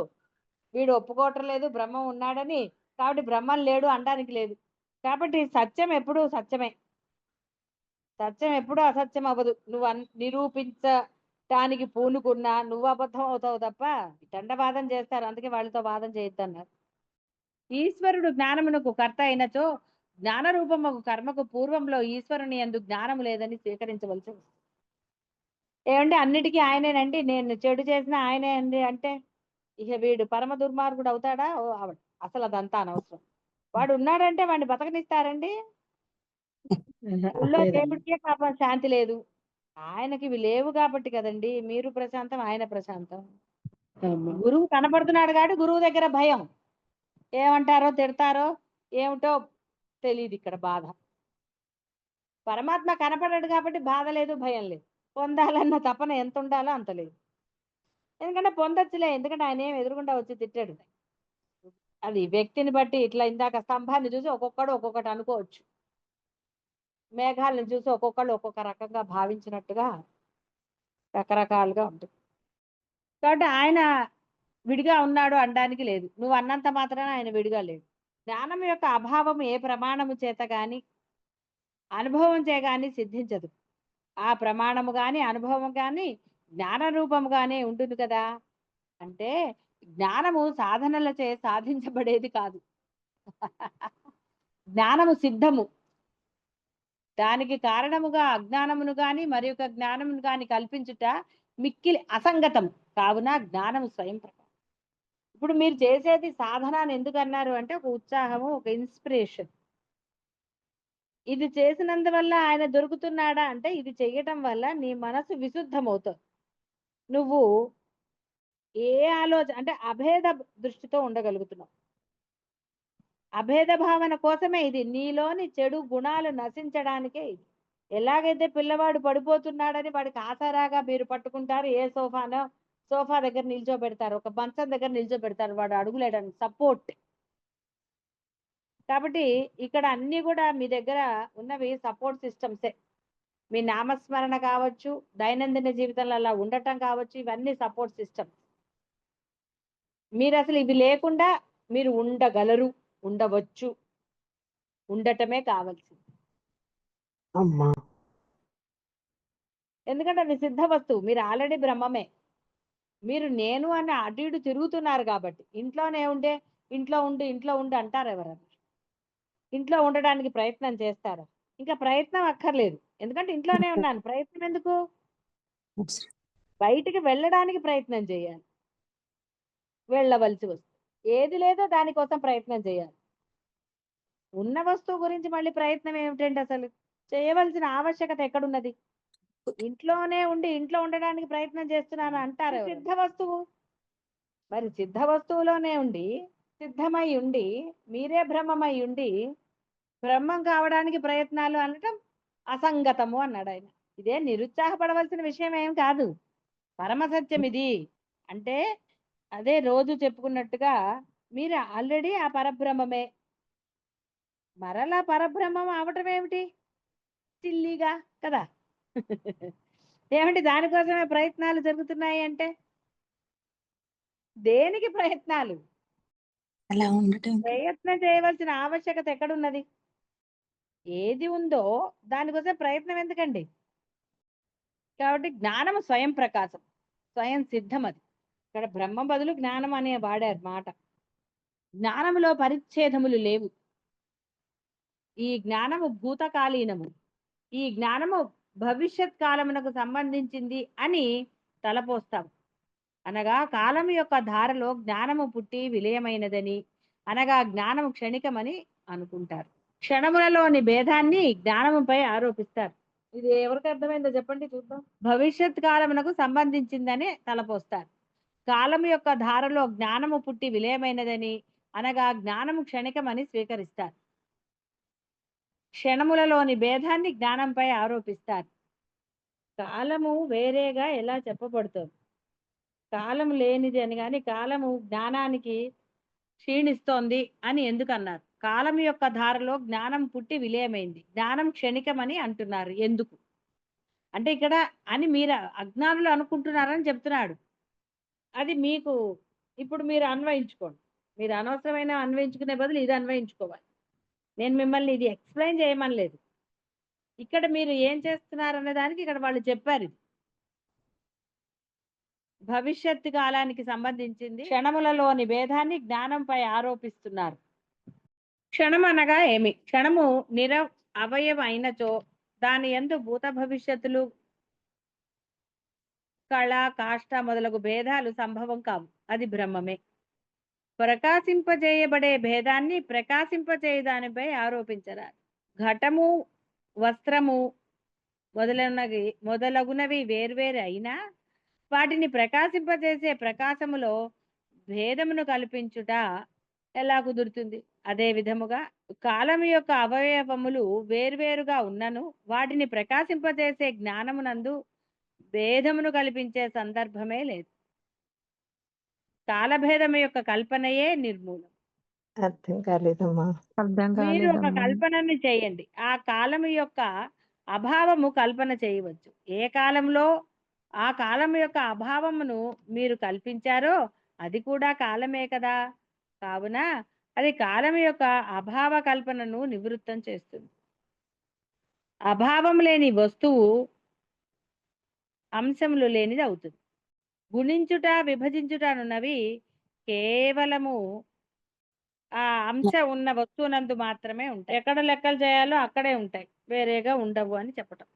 వీడు ఒప్పుకోవటం లేదు బ్రహ్మం ఉన్నాడని, కాబట్టి బ్రహ్మం లేడు అనడానికి లేదు. కాబట్టి సత్యం ఎప్పుడూ సత్యమే. సత్యం ఎప్పుడూ అసత్యం అవ్వదు. నువ్వు నిరూపించటానికి పూనుకున్నా నువ్వు అబద్ధం అవుతావు తప్ప. దండవాదం చేస్తారు, అందుకే వాళ్ళతో వాదం చేయొద్దన్నారు. ఈశ్వరుడు జ్ఞానమునకు కర్త అయినచో జ్ఞాన రూపముకు కర్మకు పూర్వంలో ఈశ్వరుని యందు జ్ఞానము లేదని స్వీకరించవలసి వస్తుంది. ఏమంటే అన్నిటికీ ఆయనేనండి, నేను చెడు చేసిన ఆయనే అండి అంటే ఇక వీడు పరమ దుర్మార్గుడు అవుతాడా? ఓ ఆవిడ అసలు అదంతా అనవసరం. వాడు ఉన్నాడంటే వాడిని బతకనిస్తారండి? ఊళ్ళో దేవుడికే పాపం శాంతి లేదు. ఆయనకి ఇవి లేవు కాబట్టి కదండి మీరు ప్రశాంతం, ఆయన ప్రశాంతం. గురువు కనపడుతున్నాడు కాబట్టి గురువు దగ్గర భయం. ఏమంటారో తిడతారో ఏమిటో తెలియదు ఇక్కడ బాధ. పరమాత్మ కనపడడు కాబట్టి బాధ లేదు, భయం లేదు. పొందాలన్న తపన ఎంత ఉండాలో అంత లేదు. ఎందుకంటే పొందొచ్చులే, ఎందుకంటే ఆయన ఏం ఎదురుగుండా వచ్చి తిట్టాడు. అది వ్యక్తిని బట్టి, ఇట్లా ఇందాక స్తంభాన్ని చూసి ఒక్కొక్కడు ఒక్కొక్కటి అనుకోవచ్చు, మేఘాలను చూసి ఒక్కొక్కళ్ళు ఒక్కొక్క రకంగా భావించినట్టుగా రకరకాలుగా ఉంటుంది. కాబట్టి ఆయన విడిగా ఉన్నాడు అనడానికి లేదు. నువ్వు అన్నంత మాత్రాన ఆయన విడిగా లేడు. జ్ఞానం యొక్క అభావం ఏ ప్రమాణము చేత గాని అనుభవం చే గాని సిద్ధించదు. ఆ ప్రమాణము గాని అనుభవం గాని జ్ఞాన రూపముగానే ఉంటుంది కదా. అంటే జ్ఞానము సాధనలచే సాధించబడేది కాదు. జ్ఞానము సిద్ధము. దానికి కారణముగా అజ్ఞానమును గాని మరి యొక్క జ్ఞానమును గాని కల్పించుట మిక్కిలి అసంగతం. కావున జ్ఞానము స్వయం ప్రకాశం. ఇప్పుడు మీరు చేసేది సాధన అని ఎందుకు అన్నారు అంటే ఒక ఉత్సాహము, ఒక ఇన్స్పిరేషన్. ఇది చేసినందువల్ల ఆయన దొరుకుతున్నాడా అంటే ఇది చేయటం వల్ల నీ మనసు విశుద్ధమవుతుంది. నువ్వు ఏ ఆలోచన అంటే అభేద దృష్టితో ఉండగలుగుతున్నావు. అభేద భావన కోసమే ఇది. నీలోని చెడు గుణాలు నశించడానికే ఇది. ఎలాగైతే పిల్లవాడు పడిపోతున్నాడని వాడికి ఆసరాగా మీరు పట్టుకుంటారు, ఏ సోఫా దగ్గర నిల్చోబెడతారు, ఒక మంచం దగ్గర నిల్చోబెడతారు, వాడు అడుగులేడానికి సపోర్ట్. కాబట్టి ఇక్కడ అన్ని కూడా మీ దగ్గర ఉన్నవి సపోర్ట్ సిస్టమ్సే. మీ నామస్మరణ కావచ్చు, దైనందిన జీవితంలో అలా ఉండటం కావచ్చు, ఇవన్నీ సపోర్ట్ సిస్టమ్స్. మీరు అసలు ఇవి లేకుండా మీరు ఉండగలరు, ఉండవచ్చు, ఉండటమే కావాల్సింది. ఎందుకంటే అది సిద్ధ వస్తువు. మీరు ఆల్రెడీ బ్రహ్మమే. మీరు నేను అని అటు ఇటు తిరుగుతున్నారు కాబట్టి ఇంట్లోనే ఉండే ఇంట్లో ఉండి అంటారు ఎవరన్నా. ఇంట్లో ఉండడానికి ప్రయత్నం చేస్తారా? ఇంకా ప్రయత్నం అక్కర్లేదు, ఎందుకంటే ఇంట్లోనే ఉన్నాను. ప్రయత్నం ఎందుకు? బయటికి వెళ్ళడానికి ప్రయత్నం చేయాలి, వెళ్ళవలసి వస్తుంది. ఏది లేదో దానికోసం ప్రయత్నం చేయాలి. ఉన్న వస్తువు గురించి మళ్ళీ ప్రయత్నం ఏమిటండి? అసలు చేయవలసిన ఆవశ్యకత ఎక్కడున్నది? ఇంట్లోనే ఉండి ఇంట్లో ఉండడానికి ప్రయత్నం చేస్తున్నాను అంటారు. సిద్ధ వస్తువు. మరి సిద్ధ వస్తువులోనే ఉండి సిద్ధమై ఉండి మీరే బ్రహ్మమై ఉండి బ్రహ్మం కావడానికి ప్రయత్నాలు అనటం అసంగతము అన్నాడు ఆయన. ఇదే నిరుత్సాహపడవలసిన విషయం ఏం కాదు, పరమసత్యం ఇది. అంటే అదే రోజు చెప్పుకున్నట్టుగా మీరు ఆల్రెడీ ఆ పరబ్రహ్మమే. మరలా పరబ్రహ్మం అవటం ఏమిటి? సిల్లీగా కదా. ఏమిటి దానికోసమే ప్రయత్నాలు జరుగుతున్నాయి అంటే దేనికి ప్రయత్నాలు? అలా ఉండటం ప్రయత్నం చేయవలసిన ఆవశ్యకత ఎక్కడున్నది? ఏది ఉందో దానికోసం ప్రయత్నం ఎందుకండి? కాబట్టి జ్ఞానము స్వయం ప్రకాశం, స్వయం సిద్ధం. అది ఇక్కడ బ్రహ్మ బదులు జ్ఞానం అనే వాడారు మాట. జ్ఞానములో పరిచ్ఛేదములు లేవు. ఈ జ్ఞానము భూతకాలీనము, ఈ జ్ఞానము భవిష్యత్ కాలమునకు సంబంధించింది అని తలపోస్తాం. అనగా కాలము యొక్క ధారలో జ్ఞానము పుట్టి విలయమైనదని, అనగా జ్ఞానము క్షణికమని అనుకుంటారు. క్షణములలోని భేదాన్ని జ్ఞానముపై ఆరోపిస్తారు. ఇది ఎవరికి అర్థమైందో చెప్పండి చూద్దాం. భవిష్యత్ కాలమునకు సంబంధించిందని తలపోస్తారు. కాలము యొక్క ధారలో జ్ఞానము పుట్టి విలయమైనదని, అనగా జ్ఞానము క్షణికమని స్వీకరిస్తారు. క్షణములలోని భేదాన్ని జ్ఞానంపై ఆరోపిస్తారు. కాలము వేరేగా ఎలా చెప్పబడుతుంది? కాలము లేనిది అని కానీ కాలము జ్ఞానానికి క్షీణిస్తోంది అని ఎందుకు అన్నారు? కాలం యొక్క ధారలో జ్ఞానం పుట్టి విలయమైంది, జ్ఞానం క్షణికమని అంటున్నారు ఎందుకు? అంటే ఇక్కడ అని మీరు అజ్ఞానులు అనుకుంటున్నారని చెప్తున్నాడు. అది మీకు ఇప్పుడు మీరు అన్వయించుకోండి. మీరు అనవసరమైన అన్వయించుకునే బదులు ఇది అన్వయించుకోవాలి. నేను మిమ్మల్ని ఇది ఎక్స్ప్లెయిన్ చేయమని లేదు. ఇక్కడ మీరు ఏం చేస్తున్నారు అనే దానికి ఇక్కడ వాళ్ళు చెప్పారు. ఇది భవిష్యత్తు కాలానికి సంబంధించింది. క్షణములలోని భేదాన్ని జ్ఞానంపై ఆరోపిస్తున్నారు. క్షణం అనగా ఏమి? క్షణము అవయవ అయినచో దాని యందు భూత భవిష్యత్తులు, కళ, కాష్ట మొదలగు భేదాలు సంభవం కావు. అది బ్రహ్మమే. ప్రకాశింపజేయబడే భేదాన్ని ప్రకాశింపజేయ దానిపై ఆరోపించరాదు. ఘటము, వస్త్రము మొదలగునవి వేర్వేరు అయినా వాటిని ప్రకాశింపజేసే ప్రకాశములో భేదమును కల్పించుట ఎలా కుదురుతుంది? అదే విధముగా కాలము యొక్క అవయవములు వేర్వేరుగా ఉన్నను వాటిని ప్రకాశింపజేసే జ్ఞానమునందు భేదమును కల్పించే సందర్భమే లేదు. కాలభేదము యొక్క కల్పనయే నిర్మూలం. అర్థం కాలేదమ్మా. మీరు ఒక కల్పనని చేయండి, ఆ కాలము యొక్క అభావము కల్పన చేయవచ్చు. ఏ కాలంలో ఆ కాలము యొక్క అభావమును మీరు కల్పించారో అది కూడా కాలమే కదా. కావున అది కాలం యొక్క అభావ కల్పనను నివృత్తం చేస్తుంది. అభావం లేని వస్తువు అంశములు లేనిది అవుతుంది. గుణించుట, విభజించుట అనున్నవి కేవలము ఆ అంశ ఉన్న వస్తువునందు మాత్రమే ఉంటాయి. ఎక్కడ లెక్కలు చేయాలో అక్కడే ఉంటాయి, వేరేగా ఉండవు అని చెప్పటం.